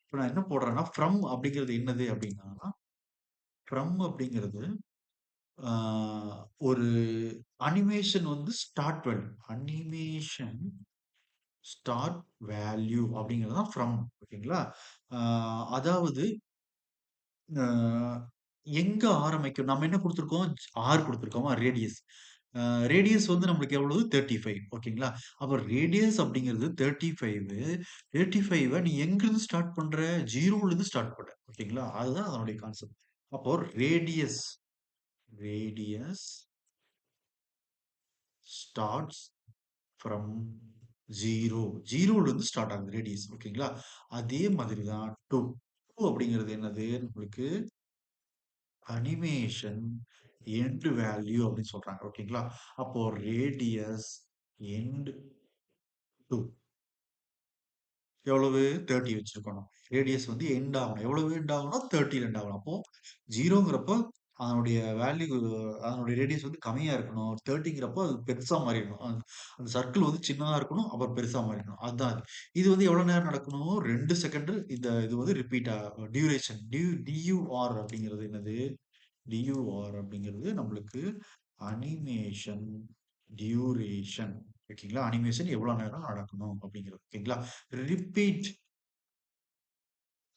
இப்ப நான் என்ன போடுறேன்னா, ஃப்ரம் அப்படிங்கிறது என்னது அப்படின்னா, ஃப்ரம் அப்படிங்கிறது ஆ ஒரு அனிமேஷன் வந்து start value. Animation start value அப்படிங்கிறது தான் ஃப்ரம். ஓகேங்களா? ஆ அதாவது அ எங்க ஆரம்பிக்கும்? நம்ம என்ன குடுத்துருக்கோம்? 6 குடுத்துருக்கோமா? ரேடியஸ். அ ரேடியஸ் வந்து நம்மளுக்கு எவ்வளவு? 35 ஓகேங்களா? அப்ப ரேடியஸ் அப்படிங்கிறது 35 35 நீ எங்கிருந்து ஸ்டார்ட் பண்ற? 0லிருந்து ஸ்டார்ட் பண்ற. ஓகேங்களா? அதுதான் அதனுடைய கான்செப்ட். அப்போ ரேடியஸ் ரேடியஸ் ஸ்டார்ட்ஸ் ஃப்ரம் 0 0லிருந்து ஸ்டார்ட் ஆகுது ரேடியஸ். ஓகேங்களா? அதே மாதிரி தான் 2 2 அப்படிங்கிறது என்னது? நம்மளுக்கு அனிமேஷன் எண்ட் வேல்யூ அப்படின்னு சொல்றாங்க. ஓகேங்களா? அப்போ ரேடியஸ் எண்ட் 2 எவ்வளவு? 30 வச்சிருக்கணும். ரேடியஸ் வந்து எண்ட் ஆகணும். எவ்வளவு எண்ட் ஆகணும்? 30ல எண்ட் ஆகணும். அப்போ 0ங்கிறப்போ அதனுடைய வேல்யூ அதனுடைய ரேடியஸ் வந்து கம்மியா இருக்கணும். 30ங்கிறப்போ அது பெருசா மாறிடணும். அந்த சர்க்கிள் வந்து சின்னதா இருக்கணும். அப்புறம் பெருசா மாறிடணும். அதுதான் அது. இது வந்து எவ்வளவு நேரம் நடக்கணும்? 2 செகண்ட் இது வந்து ரிப்பீட் ஆகும். டியூரேஷன் டியூஆர் அப்படிங்கிறது என்னது? டியூஆர் அப்படிங்கிறது நம்மளுக்கு அனிமேஷன் டியூரேஷன். ஓகேங்களா? அனிமேஷன் எவ்வளவு நேரம் நடக்கணும் அப்படிங்கிறது. ஓகேங்களா? ரிப்பீட்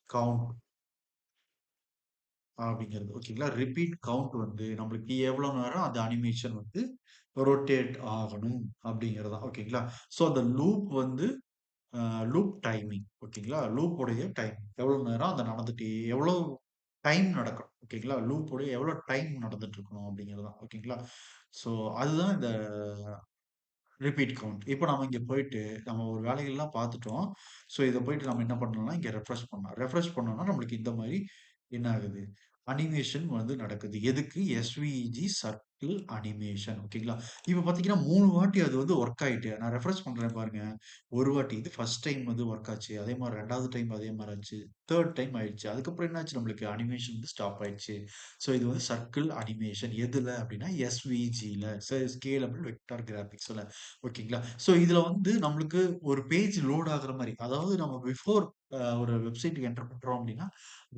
கவுண்ட் அப்படிங்கிறது. ஓகேங்களா? ரிப்பீட் கவுண்ட் வந்து நம்மளுக்கு எவ்வளவு நேரம் அந்த அனிமேஷன் வந்து ரொட்டேட் ஆகணும் அப்படிங்கிறது தான். ஓகேங்களா? ஸோ அந்த லூப் வந்து லூப் டைமிங். ஓகேங்களா? லூப் உடைய டைம். எவ்வளவு நேரம் அது நடந்துட்டே எவ்வளவு டைம் நடக்கும். ஓகேங்களா? லூப் உடைய எவ்வளவு டைம் நடந்துட்டு இருக்கணும் அப்படிங்கிறது தான். ஓகேங்களா? ஸோ அதுதான் இந்த ரிப்பீட் கவுண்ட். இப்போ நம்ம இங்க போயிட்டு, நம்ம ஒரு வேலைகள்லாம் பார்த்துட்டோம். ஸோ இத போயிட்டு நம்ம என்ன பண்ணலாம்னா, இங்க ரெஃப்ரெஷ் பண்ணலாம். ரெஃப்ரெஷ் பண்ணோம்னா, நம்மளுக்கு இந்த மாரி என்ன ஆகுது? அனிமேஷன் வந்து நடக்குது. எதுக்கு? SVG circle animation. ஓகேங்களா? இப்ப பார்த்தீங்கன்னா, 3 வாட்டி அது வந்து வொர்க் ஆயிட்டு, நான் ரெஃப்ரெஷ் பண்றேன் பாருங்க. ஒரு வாட்டி இது ஃபர்ஸ்ட் டைம் வந்து வொர்க் ஆச்சு. அதே மாரி 2வது டைம் அதே மாரி ஆச்சு. 3 டைம் ஆயிடுச்சு. அதுக்கப்புறம் என்னாச்சு நம்மளுக்கு? அனிமேஷன் வந்து ஸ்டாப் ஆயிடுச்சு. ஸோ இது வந்து சர்க்கிள் அனிமேஷன். எதுல அப்டின்னா, எஸ்விஜில. Scalable vector கிராபிக்ஸ்ல. ஓகேங்களா? ஸோ இதுல வந்து நம்மளுக்கு ஒரு பேஜ் லோட் ஆகுற மாரி, அதாவது நம்ம பிஃபோர் ஒரு வெப்சைட்க்கு என்டர் பண்றோம் அப்டின்னா,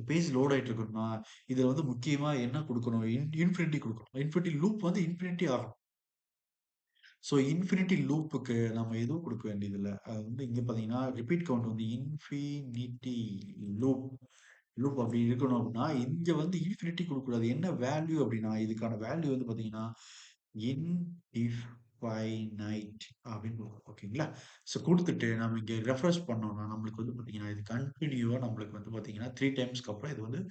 பேஜ் லோட் ஆயிட்டு இருக்கணும்னா, இதுல வந்து முக்கியமா என்ன குடுக்கணும்? இன்ஃபினிட்டி குடுக்கணும். இன்ஃபினிட்டி லூப் வந்து இன்ஃபினிட்டி ஆகணும். ஸோ இன்ஃபினிட்டி லூப்புக்கு நம்ம எதுவும் குடுக்க வேண்டியதில்ல. அது வந்து இங்க பார்த்தீங்கன்னா, ரிப்பீட் கவுண்ட் வந்து இன்ஃபினிட்டி லூப். லூப் அப்படி இருக்கணும் அப்படின்னா, இங்க வந்து இன்ஃபினிட்டி குடுக்கக்கூடாது. என்ன வேல்யூ அப்படின்னா, இதுக்கான வேல்யூ வந்து பார்த்தீங்கன்னா, இன்டிஃபைனைட் அப்படின்னு குடுக்கணும். ஓகேங்களா? ஸோ குடுத்துட்டு நம்ம இங்க ரெஃப்ரெஷ் பண்ணோம்னா, நம்மளுக்கு வந்து பார்த்தீங்கன்னா, இது கன்டினியூவா நம்மளுக்கு வந்து பார்த்தீங்கன்னா, 3 டைம்ஸ்க்கு அப்புறம் இது வந்து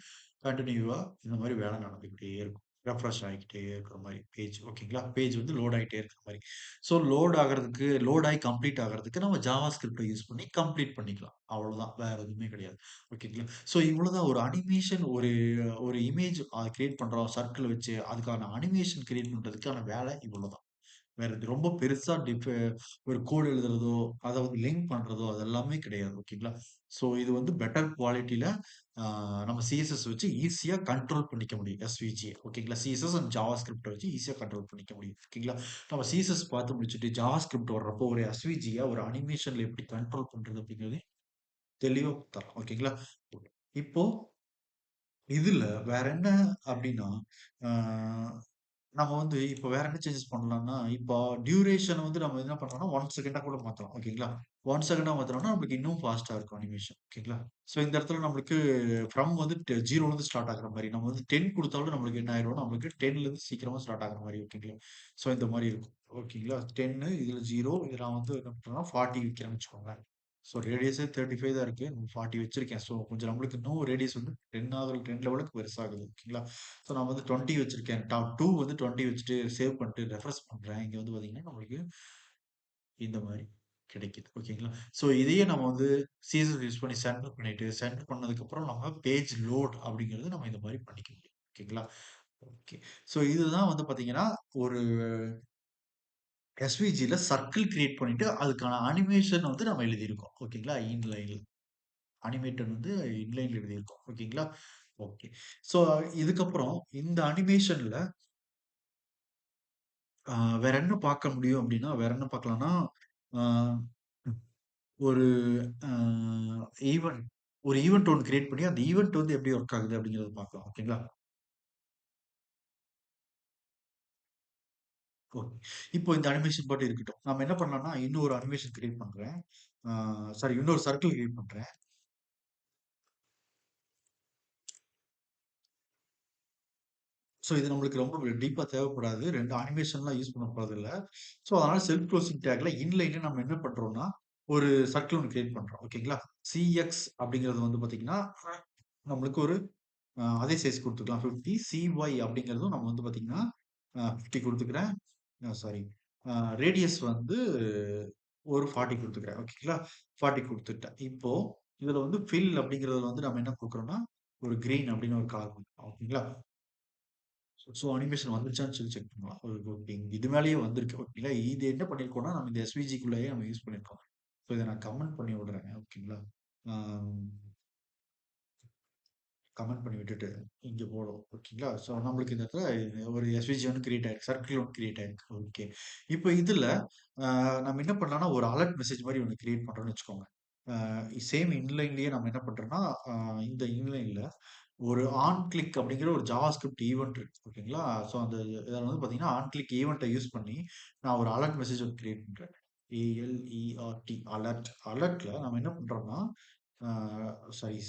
கன்டினியூவா இந்த மாரி வேலை நடந்துகிட்டே இருக்கும். ரெஃப்ரெஷ் ஆகிக்கிட்டே இருக்கிற மாரி பேஜ். ஓகேங்களா? பேஜ் வந்து லோட் ஆயிட்டே இருக்கிற மாரி. ஸோ லோட் ஆகி கம்ப்ளீட் ஆகுறதுக்கு நம்ம ஜாவாஸ்கிரிப்ட்ட யூஸ் பண்ணி கம்ப்ளீட் பண்ணிக்கலாம். அவ்வளோதான். வேற எதுவுமே கிடையாது. ஓகேங்களா? ஸோ இவ்வளோதான் ஒரு அனிமேஷன் ஒரு ஒரு இமேஜ் கிரியேட் பண்றோம் சர்க்கிள் வச்சு. அதுக்கான அனிமேஷன் கிரியேட் பண்றதுக்கான வேலை இவ்வளோதான். வேற இது ரொம்ப பெருசா ஒரு கோட் எழுதுறதோ, அத வந்து லிங்க் பண்றதோ அது எல்லாமே கிடையாது. ஓகேங்களா? ஸோ இது வந்து பெட்டர் குவாலிட்டில ஆ நம்ம சிஎஸ்எஸ் வச்சு ஈஸியா கண்ட்ரோல் பண்ணிக்க முடியும். எஸ்விஜிய. ஓகேங்களா? சிஎஸ்எஸ் அண்ட் ஜாவாஸ்கிரிப்ட்ட வச்சு ஈஸியா கண்ட்ரோல் பண்ணிக்க முடியும். ஓகேங்களா? நம்ம சிஎஸ்எஸ் பார்த்து முடிச்சுட்டு ஜாவாஸ்கிரிப்ட் வர்றப்போ ஒரு எஸ்விஜிய ஒரு அனிமேஷன்ல எப்படி கண்ட்ரோல் பண்றது அப்படிங்கிறது தெளிவா தரோம். ஓகேங்களா? இப்போ இதுல வேற என்ன அப்டின்னா, ஆ நம்ம வந்து இப்ப வேற என்ன சேஞ்சஸ் பண்ணலாம்னா, இப்போ டியூரேஷன் வந்து நம்ம என்ன பண்ணலாம்னா, 1 செகண்டா கூட மாத்தலாம். ஓகேங்களா? 1 செகண்டா மாத்துனோம்னா, நமக்கு இன்னும் ஃபாஸ்ட்டா இருக்கும் அனிமேஷன். ஓகேங்களா? ஸோ இந்த இடத்துல நம்மளுக்கு ஃப்ரம் வந்து 0ல ஸ்டார்ட் ஆகுற மாரி. நம்ம வந்து 10 குடுத்தாலும் நம்மளுக்கு என்ன ஆயிரும்னா, நம்மளுக்கு 10ல சீக்கிரமா ஸ்டார்ட் ஆகுற மாரி. ஓகேங்களா? ஸோ இந்த மாரி இருக்கும். ஓகேங்களா? 10 இதுல 0 இது நான் வந்து என்ன பண்றேன்னா 40 வைக்கிறேன்னு வச்சுக்கோங்களேன். ஸோ ரேடியஸே 35 தான் இருக்கு. 40 வச்சிருக்கேன். ஸோ கொஞ்சம் நம்மளுக்கு இன்னும் ரேடியஸ் வந்து 10 ஆகுற 10 லெவலுக்கு பெருசாகுது. ஓகேங்களா? ஸோ நான் வந்து 20 வச்சிருக்கேன். டாப் 2 வந்து 20 வச்சுட்டு சேவ் பண்ணிட்டு ரெஃப்ரெஷ் பண்றேன். இங்க வந்து பார்த்தீங்கன்னா, நம்மளுக்கு இந்த மாரி கிடைக்குது. ஓகேங்களா? ஸோ இதையே நம்ம வந்து சிஎஸ்எஸ் யூஸ் பண்ணி சென்டர் பண்ணிட்டு, சென்டர் பண்ணதுக்கப்புறம் நம்ம பேஜ் லோட் அப்படிங்கிறது நம்ம இந்த மாரி பண்ணிக்க முடியும். ஓகேங்களா? ஓகே. ஸோ இதுதான் வந்து பார்த்தீங்கன்னா, ஒரு எஸ்விஜில சர்க்கிள் கிரியேட் பண்ணிட்டு, அதுக்கான அனிமேஷன் வந்து நம்ம எழுதியிருக்கோம். ஓகேங்களா? இன்லைன்ல. அனிமேட்டட் வந்து இன்லைன்ல எழுதியிருக்கோம். ஓகேங்களா? ஓகே. ஸோ இதுக்கப்புறம் இந்த அனிமேஷன்ல ஆ வேற என்ன பார்க்க முடியும் அப்டின்னா, வேற என்ன பார்க்கலாம்னா, ஆ ஒரு ஆ ஈவென்ட் ஒரு ஈவென்ட் ஒண்ணு கிரியேட் பண்ணி, அந்த ஈவென்ட் வந்து எப்படி ஒர்க் ஆகுது அப்படிங்கிறத பார்க்கலாம். ஓகேங்களா? ஓகே. இப்போ இந்த அனிமேஷன் பாட்டு இருக்கட்டும். நம்ம என்ன பண்ணலாம்னா, இன்னொரு அனிமேஷன் கிரியேட் பண்றேன். ஆ சாரி இன்னொரு சர்க்கிள் கிரியேட் பண்றேன். ஸோ இது நம்மளுக்கு ரொம்ப டீப்பா தேவைப்படாது. 2 அனிமேஷன்லாம் யூஸ் பண்ண போறதில்ல. ஸோ அதனால செல்ஃப் குளோசிங் டேக்ல இன்லைன்ல நம்ம என்ன பண்றோம்னா, ஒரு சர்க்கிள் ஒண்ணு கிரியேட் பண்றோம். ஓகேங்களா? சிஎக்ஸ் அப்படிங்கிறது வந்து பார்த்தீங்கன்னா, நம்மளுக்கு ஒரு அதே சைஸ் குடுத்துக்கலாம் 50. சிஒய் அப்படிங்கிறதும் நம்ம வந்து பார்த்தீங்கன்னா, 50 குடுத்துக்கிறேன். சாரி. அ ரேடியஸ் வந்து ஒரு 40 குடுத்துக்கிறேன். ஓகேங்களா? 40 குடுத்துட்டேன். இப்போ இதுல வந்து ஃபில் அப்படிங்கிறதுல வந்து நம்ம என்ன குடுக்குறோம்னா, ஒரு கிரீன் அப்படின்னு ஒரு கலர் குடுக்குறோம். ஓகேங்களா? ஸோ அனிமேஷன் வந்துருச்சான்னு சொல்லி செக் பண்ணலாம். ஓகே. இது மேலேயே வந்திருக்கு. ஓகேங்களா? இது என்ன பண்ணியிருக்கோம்னா, நம்ம இந்த எஸ்விஜிக்குள்ளேயே நம்ம யூஸ் பண்ணியிருக்கோம். ஸோ இத நான் கமெண்ட் பண்ணி விடுறேன். ஓகேங்களா? ஆ கமெண்ட் பண்ணி விட்டுட்டு, இங்க போடும். ஓகேங்களா? ஸோ நம்மளுக்கு இந்த இடத்துல ஒரு எஸ்விஜி ஒண்ணு கிரியேட் ஆயிருக்கு. சர்க்கிள் ஒண்ணு கிரியேட் ஆயிருக்கு. ஓகே. இப்போ இதுல நம்ம என்ன பண்ணலாம்னா, ஒரு அலர்ட் மெசேஜ் மாரி ஒண்ணு கிரியேட் பண்றோம்னு வச்சுக்கோங்க. சேம் இன்லைன்லயே நம்ம என்ன பண்றோம்னா, இந்த இன்லைன்ல ஒரு ஆன் கிளிக் அப்படிங்கிற ஒரு ஜாவாஸ்கிரிப்ட் ஈவென்ட் இருக்கு. ஓகேங்களா? ஸோ அந்த இதில வந்து பார்த்தீங்கன்னா, ஆன் கிளிக் ஈவென்ட்ட யூஸ் பண்ணி நான் ஒரு அலர்ட் மெசேஜ் ஒண்ணு கிரியேட் பண்றேன். ALERT alert. அலர்ட்ல நம்ம என்ன பண்றோம்னா, ஆ சாரி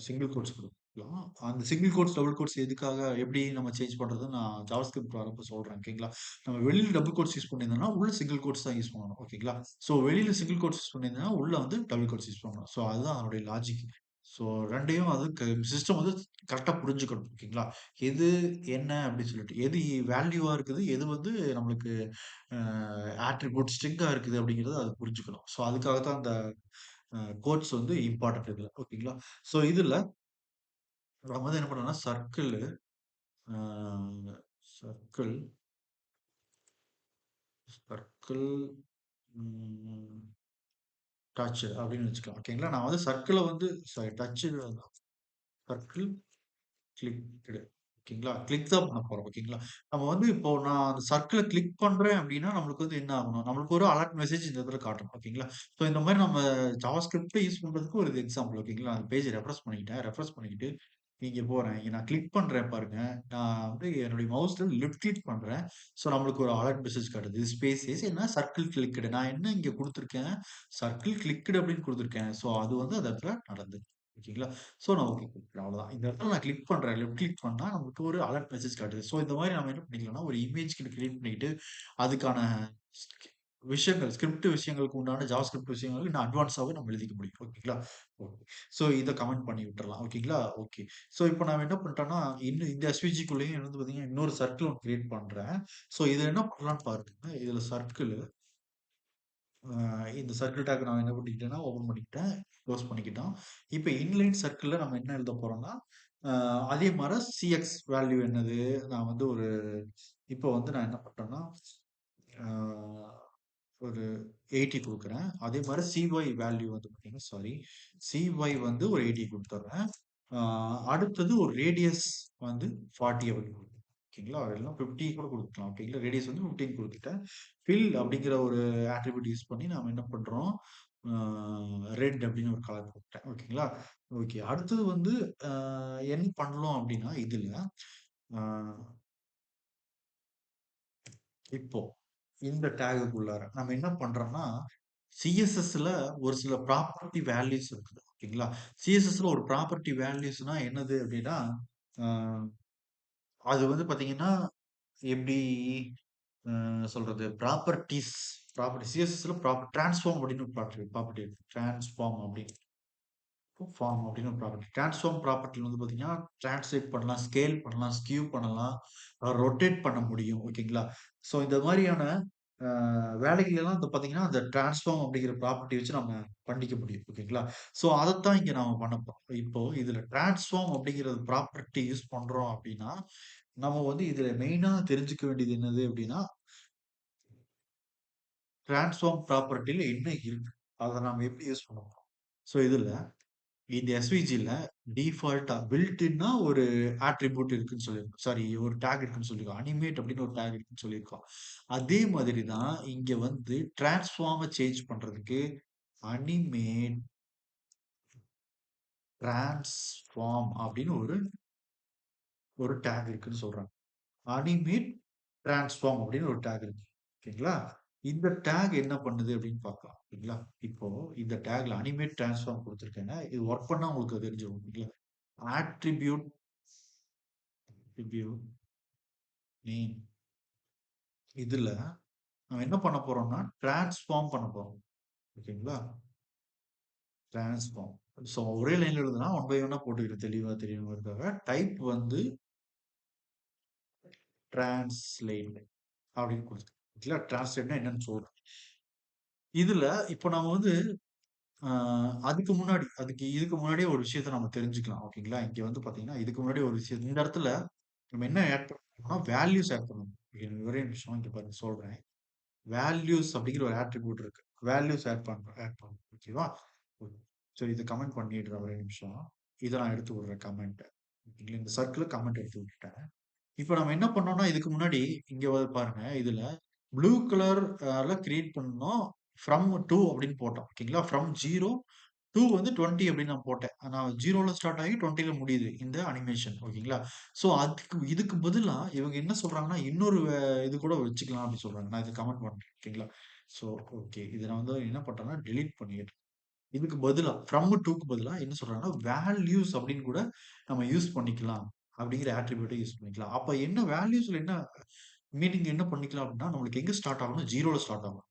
சிங்கிள் கோட்ஸ் குடுக்கலாம். அந்த சிங்கிள் கோட்ஸ், டபுள் கோட்ஸ் எதுக்காக எப்படி நம்ம சேஞ்ச் பண்றதுன்னு நான் ஜாவாஸ்கிரிப்ட் வரப்போ சொல்றேன். ஓகேங்களா? நம்ம வெளியில டபுள் கோட்ஸ் யூஸ் பண்ணியிருந்தோம்னா, உள்ள சிங்கிள் கோட்ஸ் தான் யூஸ் பண்ணணும். ஓகேங்களா? ஸோ வெளியில சிங்கிள் கோட்ஸ் யூஸ் பண்ணியிருந்தோம்னா, உள்ள வந்து டபுள் கோட்ஸ் யூஸ் பண்ணணும். ஸோ அதுதான் அதனுடைய லாஜிக். ஸோ 2யும் அது சிஸ்டம் வந்து கரெக்ட்டா புரிஞ்சுக்கணும். ஓகேங்களா? எது என்ன அப்படின்னு சொல்லிட்டு. எது வேல்யூவா இருக்குது, எது வந்து நம்மளுக்கு அ ஆட்ரிபியூட் ஸ்ட்ரிங்கா இருக்குது அப்படிங்கிறத அது புரிஞ்சுக்கணும். ஸோ அதுக்காக தான் அந்த கோட்ஸ் வந்து இம்பார்ட்டன்ட் இதுல. ஓகேங்களா? ஸோ இதுல நம்ம வந்து என்ன பண்ணோம்னா, அ சர்க்கிள் சர்க்கிள் ம் டச் அப்படின்னு வச்சுக்கலாம். ஓகேங்களா? நான் வந்து சர்க்கிள வந்து சாரி டச் சர்க்கிள் கிளிக்டு. ஓகேங்களா? கிளிக் தான் பண்ண போறோம். ஓகேங்களா? நம்ம வந்து இப்போ நான் அந்த சர்க்கிள கிளிக் பண்றேன் அப்டின்னா, நம்மளுக்கு வந்து என்ன ஆகணும்? நம்மளுக்கு ஒரு அலர்ட் மெசேஜ் இந்த இடத்துல காட்டணும். ஓகேங்களா? ஸோ இந்த மாரி நம்ம ஜாவாஸ்கிரிப்ட் யூஸ் பண்றதுக்கு ஒரு எக்ஸாம்பிள். ஓகேங்களா? அந்த பேஜ் ரெஃப்ரெஷ் பண்ணிக்கிட்டேன். ரெஃப்ரெஷ் பண்ணிக்கிட்டு இங்க போறேன். இங்க நான் கிளிக் பண்றேன் பாருங்க. நான் வந்து என்னுடைய மவுஸ்ல லெஃப்ட் கிளிக் பண்றேன். ஸோ நம்மளுக்கு ஒரு அலர்ட் மெசேஜ் காட்டுது. ஸ்பேஸ் என்ன சர்க்கிள் கிளிக்டு. நான் என்ன இங்க குடுத்துருக்கேன்? சர்க்கிள் கிளிக்டு அப்டின்னு குடுத்துருக்கேன். ஸோ அது வந்து அந்த இடத்துல நடந்தது. ஓகேங்களா? ஸோ நான் ஓகே குடுக்குறேன் அவ்வளோதான். இந்த இடத்துல நான் கிளிக் பண்றேன். லெஃப்ட் கிளிக் பண்ணா நமக்கு ஒரு அலர்ட் மெசேஜ் காட்டுது. ஸோ இந்த மாரி நம்ம என்ன பண்ணிக்கலாம்னா, ஒரு இமேஜ் கிரியேட் பண்ணிட்டு, அதுக்கான ஸ்க் விஷயங்கள், ஸ்கிரிப்ட் விஷயங்களுக்கு உண்டான ஜாவாஸ்கிரிப்ட் விஷயங்களுக்கு இன்னும் அட்வான்ஸாவே நம்ம எழுதிக்க முடியும். ஓகேங்களா? ஓகே. ஸோ இத கமெண்ட் பண்ணி விட்டுறலாம். ஓகேங்களா? ஓகே. ஸோ இப்ப நான் என்ன பண்ணிட்டேன்னா, இன்னும் இந்த எஸ்விஜிக்குள்ளேயும் வந்து பார்த்தீங்கன்னா, இன்னொரு சர்க்கிள் ஒண்ணு கிரியேட் பண்றேன். ஸோ இத என்ன பண்ணலான்னு பாருங்க. இதுல சர்க்கிள் அ இந்த சர்க்கிள் டேக் நான் என்ன பண்ணிக்கிட்டேன்னா, ஓப்பன் பண்ணிக்கிட்டேன். குளோஸ் பண்ணிக்கிட்டோம். இப்ப இன்லைன் சர்க்கிள்ல நம்ம என்ன எழுத போறோம்னா, அ அதே மாரி சிஎக்ஸ் வேல்யூ என்னது? நான் வந்து ஒரு இப்போ வந்து நான் என்ன பண்றேன்னா, அ ஒரு 80 குடுக்குறேன். அதே மாரி சிஒய் வேல்யூ வந்து பார்த்தீங்கன்னா சாரி, சிஒய் வந்து ஒரு 80 குடுத்துர்றேன். ஆ அடுத்தது ஒரு ரேடியஸ் வந்து 40 அப்படின்னு குடுக்குறேன். ஓகேங்களா? இல்லனா 50 கூட குடுக்கலாம். ஓகேங்களா? ரேடியஸ் வந்து 15 குடுத்துட்டேன். ஃபில் அப்படிங்கிற ஒரு அட்ரிபியூட் யூஸ் பண்ணி நாம என்ன பண்றோம், ஆ ரெட் அப்படின்னு ஒரு கலர் குடுத்துட்டேன். ஓகேங்களா? ஓகே. அடுத்தது வந்து அ என்ன பண்ணலாம் அப்படின்னா, இதுல ஆ இப்போ இந்த டேகுக்குள்ளார நம்ம என்ன பண்றோம்னா, சிஎஸ்எஸ்ல ஒரு சில ப்ராப்பர்ட்டி வேல்யூஸ் இருக்குது. ஓகேங்களா? சிஎஸ்எஸ்ல ஒரு ப்ராப்பர்ட்டி வேல்யூஸ்னா என்னது அப்டின்னா, அ அது வந்து பார்த்தீங்கன்னா, எப்டி சொல்றது? ப்ராப்பர்ட்டி சிஎஸ்எஸ்ல ட்ரான்ஸ்ஃபார்ம் அப்டின்னு ஒரு ப்ராப்பர்ட்டி இருக்கு. ட்ரான்ஸ்ஃபார்ம் அப்டின்னு. ஃபார்ம் அப்படின்னு ஒரு ப்ராப்பர்ட்டி. ட்ரான்ஸ்ஃபார்ம் ப்ராப்பர்ட்டில வந்து பார்த்தீங்கன்னா, ட்ரான்ஸ்லேட் பண்ணலாம், ஸ்கேல் பண்ணலாம், ஸ்கியூ பண்ணலாம், ரொட்டேட் பண்ண முடியும். ஓகேங்களா? ஸோ இந்த மாரியான வேலைகள் எல்லாம் வந்து பார்த்தீங்கன்னா, அந்த ட்ரான்ஸ்ஃபார்ம் அப்படிங்கிற ப்ராப்பர்ட்டி வச்சு நம்ம பண்ணிக்க முடியும். ஓகேங்களா? ஸோ அதத்தான் இங்க நாம பண்ண போறோம். இப்போ இதுல ட்ரான்ஸ்ஃபார்ம் அப்படிங்கிற ப்ராப்பர்ட்டி யூஸ் பண்றோம் அப்படின்னா, நம்ம வந்து இதுல மெயினா தெரிஞ்சுக்க வேண்டியது என்னது அப்படின்னா, ட்ரான்ஸ்ஃபார்ம் ப்ராப்பர்ட்டில என்ன இருக்கு? அத நாம எப்படி யூஸ் பண்ண போறோம்? ஸோ இதுல இந்த எஸ்விஜில டிஃபால்ட்டா பில்ட் இன்னா ஒரு அட்ரிபியூட் இருக்குன்னு சொல்லியிருக்கோம். சாரி ஒரு டாக் இருக்குன்னு சொல்லியிருக்கோம். அனிமேட் அப்படின்னு ஒரு டாக் இருக்குன்னு சொல்லியிருக்கோம். அதே மாதிரி தான் இங்க வந்து டிரான்ஸ்ஃபார்ம சேஞ்ச் பண்றதுக்கு அனிமேட் டிரான்ஸ்ஃபார்ம் அப்படின்னு ஒரு ஒரு டாக் இருக்குன்னு சொல்றாங்க. அனிமேட் டிரான்ஸ்ஃபார்ம் அப்படின்னு ஒரு டாக் இருக்கு. ஓகேங்களா? இந்த டாக் என்ன பண்ணுது அப்படின்னு பார்க்கலாம். ஓகேங்களா? இப்போ இந்த டாக்ல அனிமேட் டிரான்ஸ்ஃபார்ம் குடுத்துருக்கேங்க. இது வொர்க் பண்ணா உங்களுக்கு தெரிஞ்சிரும். ஓகேங்களா? ஆட்ரிபியூட் ரிவ்யூ நேம் இதுல நம்ம என்ன பண்ண போறோம்னா டிரான்ஸ்ஃபார்ம் பண்ண போறோம். ஓகேங்களா? டிரான்ஸ்ஃபார்ம். ஸோ ஒரே லைன்ல எழுதுனா ஒன் பை ஒன்னா போட்டுக்கிட்டு தெளிவா தெரியணுங்கிறதுக்காக டைப் வந்து டிரான்ஸ்லேட் அப்படின்னு கொடுத்துருக்கேன். ஓகேங்களா? டிரான்ஸ்லேட்னா என்னன்னு சொல்றேன். இதுல இப்போ நாம வந்து ஆ இதுக்கு முன்னாடியே ஒரு விஷயத்த நம்ம தெரிஞ்சுக்கலாம். ஓகேங்களா? இங்க வந்து பார்த்தீங்கன்னா, இதுக்கு முன்னாடி ஒரு விஷயம் இந்த இடத்துல நம்ம என்ன ஆட் பண்ணணும்னா வேல்யூஸ் ஆட் பண்ணணும். ஒரே நிமிஷம் இங்க பாருங்க சொல்றேன். வேல்யூஸ் அப்படிங்கிற ஒரு ஆட்ரிபியூட் இருக்கு. வேல்யூஸ் ஆட் பண்றோம். ஓகேவா? ஓகே. சரி இத கமெண்ட் பண்ணிடுறேன் ஒரே நிமிஷம். இத நான் எடுத்து விடுறேன் கமெண்ட். ஓகேங்களா? இந்த சர்க்கிள்ல கமெண்ட் எடுத்து விட்டுட்டேன். இப்ப நம்ம என்ன பண்ணோம்னா, இதுக்கு முன்னாடி இங்க பாருங்க. இதுல ப்ளூ கலர் கிரியேட் பண்ணோம். ஃப்ரம் டூ அப்படின்னு போட்டோம். ஓகேங்களா? ஃப்ரம் 0 டூ வந்து 20 அப்படின்னு நான் போட்டேன். நான் 0ல ஸ்டார்ட் ஆகி 20ல முடியுது இந்த அனிமேஷன். ஓகேங்களா? ஸோ இதுக்கு பதிலா இவங்க என்ன சொல்றாங்கன்னா, இன்னொரு இது கூட வச்சுக்கலாம் அப்படின்னு சொல்றாங்க. நான் இத கமெண்ட் பண்றேன். ஓகேங்களா? So okay. இத நான் வந்து என்ன பண்றேன்னா, டெலீட் பண்ணிடுறேன். இதுக்கு பதிலா ஃப்ரம் டூக்கு பதிலா என்ன சொல்றாங்கன்னா, வேல்யூஸ் அப்படின்னு கூட நம்ம யூஸ் பண்ணிக்கலாம். அப்படிங்கிற ஆட்ரிபியூட்ட யூஸ் பண்ணிக்கலாம். அப்ப என்ன வேல்யூஸ்ல என்ன மீனிங் என்ன பண்ணிக்கலாம் அப்படின்னா, நம்மளுக்கு எங்க ஸ்டார்ட் ஆகணும்? 0ல ஸ்டார்ட் ஆகும்.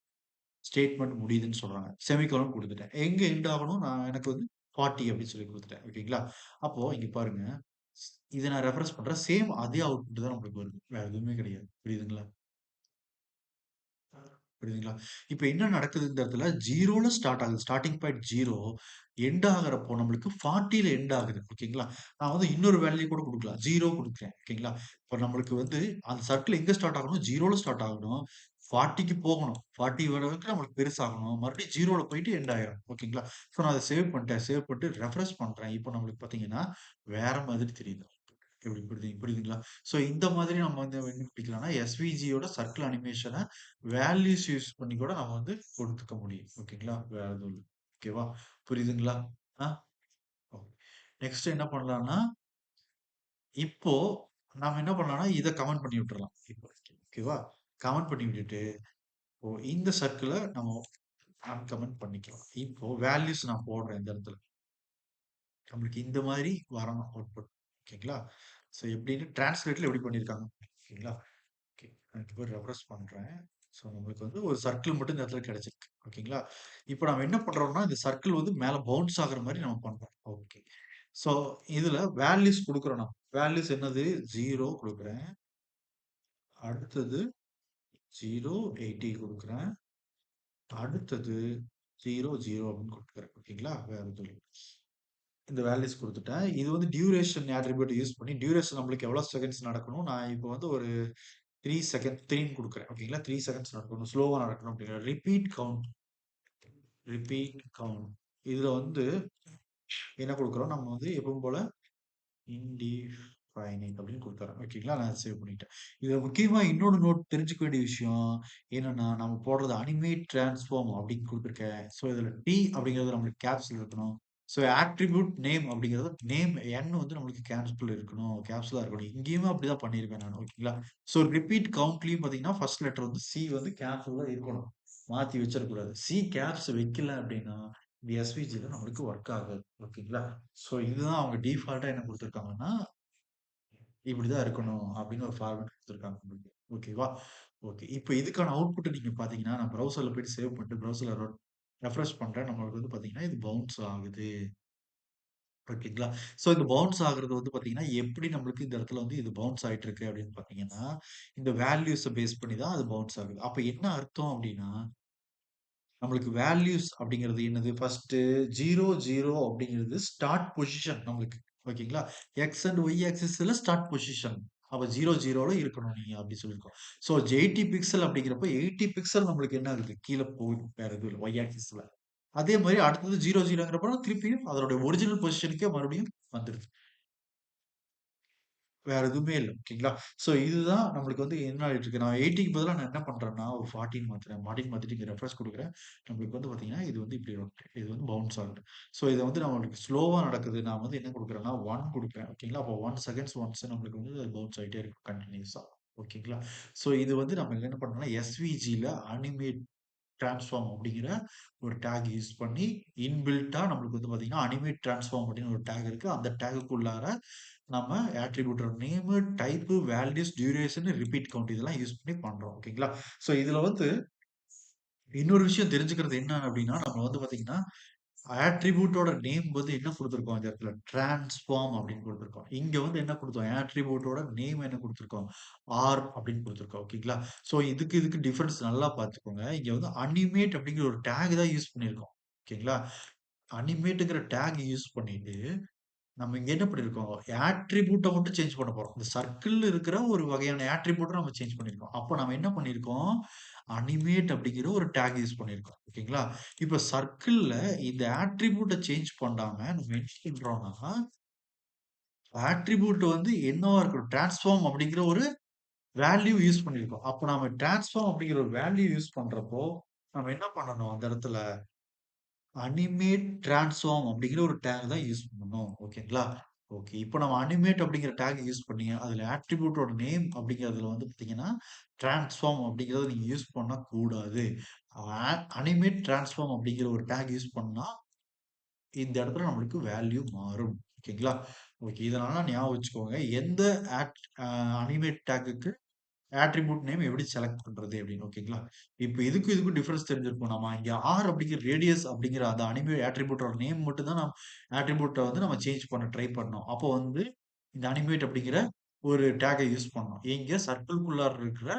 ஸ்டேட்மெண்ட் முடியுதுன்னு சொல்றாங்க. செமிகோலன் குடுத்துட்டேன். எங்க எண்ட் ஆகணும்? நான் எனக்கு வந்து 40 அப்படின்னு சொல்லி குடுத்துட்டேன். ஓகேங்களா? அப்போ இங்க பாருங்க. இத நான் ரெஃபரன்ஸ் பண்றேன். சேம் அதே அவுட்புட் தான் நம்மளுக்கு வருது. வேற எதுவுமே கிடையாது. புரியுதுங்களா? புரியுதுங்களா? இப்ப என்ன நடக்குது இந்த இடத்துல 0ல ஸ்டார்ட் ஆகுது. ஸ்டார்ட்டிங் பாயிண்ட் 0 எண்ட் ஆகுறப்போ நம்மளுக்கு 40ல எண்ட் ஆகுது. ஓகேங்களா? நான் வந்து இன்னொரு வேல்யூ கூட குடுக்கலாம். 0 குடுக்குறேன். ஓகேங்களா? இப்ப நம்மளுக்கு வந்து அந்த சர்க்கிள் எங்க ஸ்டார்ட் ஆகணும்? 0ல ஸ்டார்ட் ஆகணும். 40க்கு போகணும். 40 வர வரைக்கும் நம்மளுக்கு பெருசாகணும். மறுபடியும் 0ல போயிட்டு எண்ட் ஆயிரும். ஓகேங்களா? ஸோ நான் அத சேவ் பண்ணிட்டேன். சேவ் பண்ணிட்டு ரெஃப்ரெஷ் பண்றேன். இப்போ நம்மளுக்கு பார்த்தீங்கன்னா, வேற மாதிரி தெரியுது. எப்படி புரியுதுங்களா? ஸோ இந்த மாதிரி நம்ம வந்து என்ன பண்ணிக்கலாம்னா, எஸ்விஜியோட சர்க்கிள் அனிமேஷன வேல்யூஸ் யூஸ் பண்ணி கூட நம்ம வந்து கொடுத்துக்க முடியும். ஓகேங்களா? வேற எதுவும் இல்ல. ஓகேவா? புரியுதுங்களா? ஆ ஓகே. நெக்ஸ்ட் என்ன பண்ணலாம்னா, இப்போ நாம என்ன பண்ணலாம்னா, இத கமெண்ட் பண்ணி விட்டுறலாம். இப்போ ஓகேவா? கமெண்ட் பண்ணி விட்டுட்டு, இப்போ இந்த சர்க்கிள நம்ம அன்கமெண்ட் பண்ணிக்கலாம். இப்போ வேல்யூஸ் நான் போடுறேன் இந்த இடத்துல. நம்மளுக்கு இந்த மாதிரி வரணும் அவுட்புட். ஓகேங்களா? ஸோ எப்படின்னு டிரான்ஸ்லேட்ல எப்படி பண்ணியிருக்காங்க. ஓகேங்களா? ஓகே. நான் இப்போ போய் ரெஃப்ரெஷ் பண்றேன். ஸோ நம்மளுக்கு வந்து ஒரு சர்க்கிள் மட்டும் இந்த இடத்துல கிடைச்சிருக்கு. ஓகேங்களா? இப்போ நம்ம என்ன பண்றோம்னா, இந்த சர்க்கிள் வந்து மேல பவுன்ஸ் ஆகுற மாரி நம்ம பண்றோம். ஓகே. ஸோ இதுல வேல்யூஸ் குடுக்குறோம் நம்ம. வேல்யூஸ் என்னது? 0 குடுக்குறேன். அடுத்தது 0, 80 குடுக்குறேன். அடுத்தது 0, 0 அப்படின்னு குடுக்குறேன். ஓகேங்களா? வேற எதுவும் இல்ல. இந்த வேல்யூஸ் குடுத்துட்டேன். இது வந்து டியூரேஷன் அட்ரிபியூட் யூஸ் பண்ணி, டியூரேஷன் நம்மளுக்கு எவ்வளோ செகண்ட்ஸ் நடக்கணும், நான் இப்போ வந்து ஒரு 3 செகண்ட் 3ன்னு குடுக்குறேன். ஓகேங்களா? 3 செகண்ட்ஸ் நடக்கணும். ஸ்லோவா நடக்கணும் அப்படிங்கிற ரிப்பீட் கவுண்ட். இதுல வந்து என்ன குடுக்குறோம், நம்ம வந்து எப்பவும் போல இன்டிஃபைனைட் அப்படின்னு குடுத்துறேன். ஓகேங்களா? நான் சேவ் பண்ணிட்டேன். இதுல முக்கியமா இன்னொன்னு தெரிஞ்சுக்க வேண்டிய விஷயம் என்னன்னா, நம்ம போடுறது அனிமேட் டிரான்ஸ்ஃபார்ம் அப்படின்னு குடுத்துருக்கேன். ஸோ இதுல டி அப்படிங்கிறது நம்மளுக்கு கேப்ஸ்ல இருக்கணும். ஸோ ஆட்ரிபியூட் நேம் அப்படிங்கிறது நேம் என் வந்து நம்மளுக்கு கேப்ஸ்ல இருக்கணும். கேப்ஸ்ல இருக்கணும். இங்கேயுமே அப்படிதான் பண்ணியிருக்கேன் நான். ஓகேங்களா? ஸோ ரிப்பீட் கவுண்ட்லயும் பார்த்தீங்கன்னா, ஃபர்ஸ்ட் லெட்டர் வந்து சி வந்து கேப்ஸ்ல இருக்கணும். மாத்தி வச்சிடக்கூடாது. சி கேப்ஸ் வைக்கல அப்படின்னா, இந்த எஸ்விஜில நம்மளுக்கு ஒர்க் ஆகாது. ஓகேங்களா? ஸோ இதுதான் அவங்க டிஃபால்ட்டா என்ன குடுத்துருக்காங்கன்னா, இப்படிதான் இருக்கணும் அப்படின்னு ஒரு ஃபார்மேட் குடுத்துருக்காங்க உங்களுக்கு. ஓகேவா? ஓகே. இப்ப இதுக்கான அவுட்புட்ட நீங்க பார்த்தீங்கன்னா, நான் ப்ரௌசர்ல போயிட்டு சேவ் பண்ணிட்டு ப்ரௌசர்ல ரெஃப்ரெஷ் பண்றேன். நம்மளுக்கு வந்து பார்த்தீங்கன்னா, இது பவுன்ஸ் ஆகுது. ஓகேங்களா? ஸோ இந்த பவுன்ஸ் ஆகுறது வந்து பார்த்தீங்கன்னா, எப்படி நம்மளுக்கு இந்த இடத்துல வந்து இது பவுன்ஸ் ஆயிட்டு இருக்கு அப்படின்னு பார்த்தீங்கன்னா, இந்த வேல்யூஸ பேஸ் பண்ணி தான் அது பவுன்ஸ் ஆகுது. அப்ப என்ன அர்த்தம் அப்படின்னா, நம்மளுக்கு வேல்யூஸ் அப்படிங்கிறது என்னது? ஃபர்ஸ்ட்டு 0, 0 அப்படிங்கிறது ஸ்டார்ட் பொசிஷன் நம்மளுக்கு. ஓகேங்களா? எக்ஸ் அண்ட் ஒய் ஆக்சிஸ்ல ஸ்டார்ட் பொசிஷன். அப்ப 0, 0ல இருக்கணும் நீங்க அப்படி சொல்லியிருக்கோம். ஸோ 80 பிக்சல் அப்படிங்கிறப்ப 80 பிக்சல் நம்மளுக்கு என்ன ஆகுது? கீழ போகுது. வேற எதுவும் இல்ல. ஒய் ஆக்சிஸ்ல. அதே மாரி அடுத்தது 0, 0ங்கிறப்ப திருப்பியும் அதனுடைய ஒரிஜினல் பொசிஷனுக்கே மறுபடியும் வந்துருது. வேற எதுவுமே இல்ல. ஓகேங்களா? ஸோ இதுதான் நம்மளுக்கு வந்து என்ன ஆயிட்டு இருக்கு. நான் 80க்கு பதிலா நான் என்ன பண்றேன்னா, ஒரு 14 மாத்துறேன். 14 மாத்திட்டு இங்க ரெஃப்ரெஷ் குடுக்குறேன். நம்மளுக்கு வந்து பார்த்தீங்கன்னா, இது வந்து இப்படி வரும். இது வந்து பவுன்ஸ் ஆகுது. ஸோ இத வந்து நம்மளுக்கு ஸ்லோவா நடக்குது. நான் வந்து என்ன குடுக்குறேன்னா, 1 குடுக்குறேன். ஓகேங்களா? அப்போ 1 செகண்ட்ஸ் ஒன்ஸ் நம்மளுக்கு வந்து அது பவுன்ஸ் ஆயிட்டே இருக்கும் கன்டினியூஸா. ஓகேங்களா? ஸோ இது வந்து நம்ம என்ன பண்றோம்னா, எஸ்விஜில அனிமேட் டிரான்ஸ்ஃபார்ம் அப்படிங்கிற ஒரு டேக் யூஸ் பண்ணி இன்பில்ட்டா நம்மளுக்கு வந்து பார்த்தீங்கன்னா, அனிமேட் டிரான்ஸ்ஃபார்ம் அப்படின்னு ஒரு டேக் இருக்கு. அந்த டேக்குக்குள்ளார நம்ம ஆட்ரிபியூட்டோட name, type, values, duration, repeat count இதெல்லாம் யூஸ் பண்ணி பண்றோம். ஓகேங்களா? ஸோ இதுல வந்து இன்னொரு விஷயம் தெரிஞ்சுக்கிறது என்ன அப்படின்னா, நம்ம வந்து பார்த்தீங்கன்னா, ஆட்ரிபியூட்டோட நேம் வந்து என்ன குடுத்துருக்கோம் இந்த இடத்துல? டிரான்ஸ்ஃபார்ம் அப்படின்னு குடுத்துருக்கோம். இங்க வந்து என்ன குடுத்தோம்? ஆட்ரிபியூட்டோட நேம் என்ன குடுத்துருக்கோம்? ஆர் அப்படின்னு குடுத்துருக்கோம். ஓகேங்களா? ஸோ இதுக்கு டிஃபரன்ஸ் நல்லா பார்த்துக்கோங்க. இங்க வந்து அனிமேட் அப்படிங்கிற ஒரு டேக் தான் யூஸ் பண்ணியிருக்கோம். ஓகேங்களா? அனிமேட்ங்கிற டேக் யூஸ் பண்ணிட்டு நம்ம இங்க என்ன பண்ணியிருக்கோம்? ஆட்ரிபியூட்ட மட்டும் சேஞ்ச் பண்ண போறோம். இந்த சர்க்கிள்ல இருக்கிற ஒரு வகையான ஆட்ரிபியூட்ட நம்ம சேஞ்ச் பண்ணியிருக்கோம். அப்போ நம்ம என்ன பண்ணியிருக்கோம்? அனிமேட் அப்படிங்கிற ஒரு டேக் யூஸ் பண்ணியிருக்கோம். ஓகேங்களா? இப்ப சர்க்கிள்ல இந்த ஆட்ரிபியூட்ட சேஞ்ச் பண்ணாம நம்ம என்ன பண்றோம்னா, ஆட்ரிபியூட் வந்து என்னவா இருக்கணும்? டிரான்ஸ்ஃபார்ம் அப்படிங்கிற ஒரு வேல்யூ யூஸ் பண்ணியிருக்கோம். அப்ப நாம டிரான்ஸ்ஃபார்ம் அப்படிங்கிற ஒரு வேல்யூ யூஸ் பண்றப்போ, நம்ம என்ன பண்ணணும் அந்த இடத்துல? அனிமேட் டிரான்ஸ்ஃபார்ம் அப்படிங்கிற ஒரு டேக் தான் யூஸ் பண்ணணும். ஓகேங்களா? ஓகே. இப்போ நம்ம அனிமேட் அப்படிங்கிற டேக் யூஸ் பண்ணி, அதுல ஆட்ரிபியூட்டோட நேம் அப்படிங்கிறதுல வந்து பார்த்தீங்கன்னா, டிரான்ஸ்ஃபார்ம் அப்படிங்கிறத நீங்க யூஸ் பண்ணக்கூடாது. அனிமேட் டிரான்ஸ்ஃபார்ம் அப்படிங்கிற ஒரு டேக் யூஸ் பண்ணா, இந்த இடத்துல நம்மளுக்கு வேல்யூ மாறும். ஓகேங்களா? ஓகே. இத நல்லா ஞாபகம் வச்சுக்கோங்க. எந்த ஆட் அ அனிமேட் டேக்குக்கு ஆட்ரிபியூட் நேம் எப்படி செலக்ட் பண்றது அப்படின்னு ஓகேங்களா? இப்ப இதுக்கும் டிஃபரன்ஸ் தெரிஞ்சிருக்கும். நம்ம இங்க ஆர் அப்படிங்கிற ரேடியஸ் அப்படிங்கிற அந்த ஆட்ரிபியூட்டோட நேம் மட்டும் தான் ஆட்ரிபியூட்ட வந்து நம்ம சேஞ்ச் பண்ண ட்ரை பண்ணோம். அப்போ வந்து இந்த அனிமேட் அப்படிங்கிற ஒரு டேக்க யூஸ் பண்ணோம். எங்க சர்க்கிள்குள்ளார இருக்கிற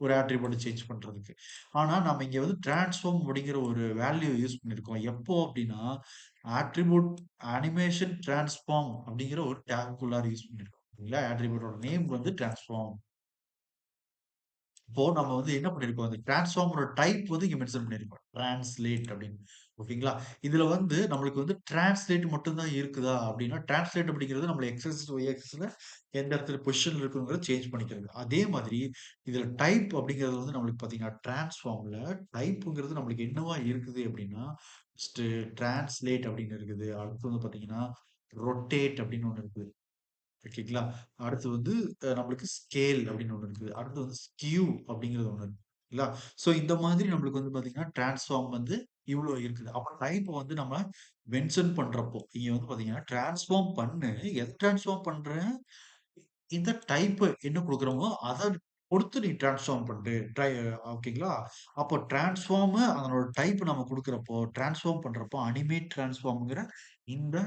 ஒரு ஆட்ரிபியூட்ட சேஞ்ச் பண்றதுக்கு. ஆனா நம்ம இங்க வந்து டிரான்ஸ்ஃபார்ம் அப்படிங்கிற ஒரு வேல்யூ யூஸ் பண்ணியிருக்கோம். எப்போ அப்படின்னா, ஆட்ரிபியூட் அனிமேஷன் டிரான்ஸ்ஃபார்ம் அப்படிங்கிற ஒரு டேக்குள்ளார யூஸ் பண்ணியிருக்கோம். இல்ல ஆட்ரிபியூட்டோட நேம் வந்து டிரான்ஸ்ஃபார்ம். இப்போ நம்ம வந்து என்ன பண்ணியிருக்கோம், அந்த டிரான்ஸ்ஃபார்மரோட டைப் வந்து இங்க மென்ஷன் பண்ணியிருக்கோம். டிரான்ஸ்லேட் அப்படின்னு. ஓகேங்களா? இதுல வந்து நம்மளுக்கு வந்து டிரான்ஸ்லேட் மட்டும் தான் இருக்குதா? அப்படின்னா, டிரான்ஸ்லேட் அப்படிங்கிறது நம்மள எக்ஸ் ஆக்சிஸ், ஒய் ஆக்சிஸ்ல எந்த இடத்துல பொசிஷன்ல இருக்குங்கிறத சேஞ்ச் பண்ணிக்கிறது. அதே மாதிரி இதுல டைப் அப்படிங்கிறது வந்து நம்மளுக்கு பார்த்தீங்கன்னா, டிரான்ஸ்ஃபார்ம்ல டைப்ங்கிறது நம்மளுக்கு என்னவா இருக்குது அப்படின்னா, ஃபர்ஸ்ட்டு டிரான்ஸ்லேட் அப்படின்னு இருக்குது. அடுத்து வந்து பார்த்தீங்கன்னா, ரொட்டேட் அப்படின்னு ஒண்ணு இருக்குது. ஓகேங்களா? அடுத்து வந்து நம்மளுக்கு ஸ்கேல் அப்படின்னு ஒண்ணு இருக்குது. அடுத்து வந்து ஸ்கியூ அப்படிங்கிறது ஒண்ணு இருக்கு. இல்ல. ஸோ இந்த மாதிரி நம்மளுக்கு வந்து பார்த்தீங்கன்னா, டிரான்ஸ்ஃபார்ம் வந்து இவ்ளோ இருக்குது. அப்ப டைப் வந்து நம்ம மென்ஷன் பண்றப்போ, இங்க வந்து பார்த்தீங்கன்னா, டிரான்ஸ்ஃபார்ம் பண்ணு. எத டிரான்ஸ்ஃபார்ம் பண்ற? இந்த டைப் என்ன குடுக்குறோமோ, அத பொறுத்து நீ டிரான்ஸ்ஃபார்ம் பண்ணு. ஓகேங்களா? அப்போ டிரான்ஸ்ஃபார்ம் அதனோட டைப் நம்ம குடுக்குறப்போ, டிரான்ஸ்ஃபார்ம் பண்றப்போ, அனிமேட் டிரான்ஸ்ஃபார்ம்ங்கிற இந்த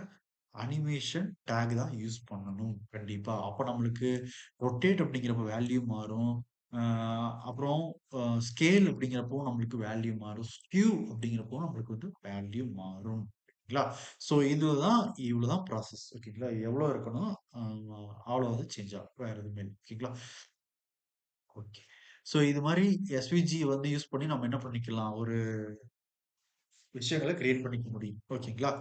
அனிமேஷன் டேக் தான் யூஸ் பண்ணணும். கண்டிப்பா. அப்ப நம்மளுக்கு ரொட்டேட் அப்படிங்கிறப்ப வேல்யூ மாறும். அ அப்புறம் ஸ்கேல் அப்படிங்கிறப்போ நம்மளுக்கு வேல்யூ மாறும். ஸ்க்யூ அப்படிங்கிறப்போ நம்மளுக்கு வந்து வேல்யூ மாறும். ஓகேங்களா? ஸோ இவ்வளவுதான் ப்ராசஸ். ஓகேங்களா? எவ்வளோ இருக்கணும்? அ அவ்வளோ சேஞ்ச் ஆகும். வேற எதுவுமே இல்ல. ஓகேங்களா? ஓகே. ஸோ இது மாரி எஸ்விஜி வந்து யூஸ் பண்ணி நம்ம என்ன பண்ணிக்கலாம்? ஒரு விஷயங்கள கிரியேட் பண்ணிக்க முடியும். ஓகேங்களா?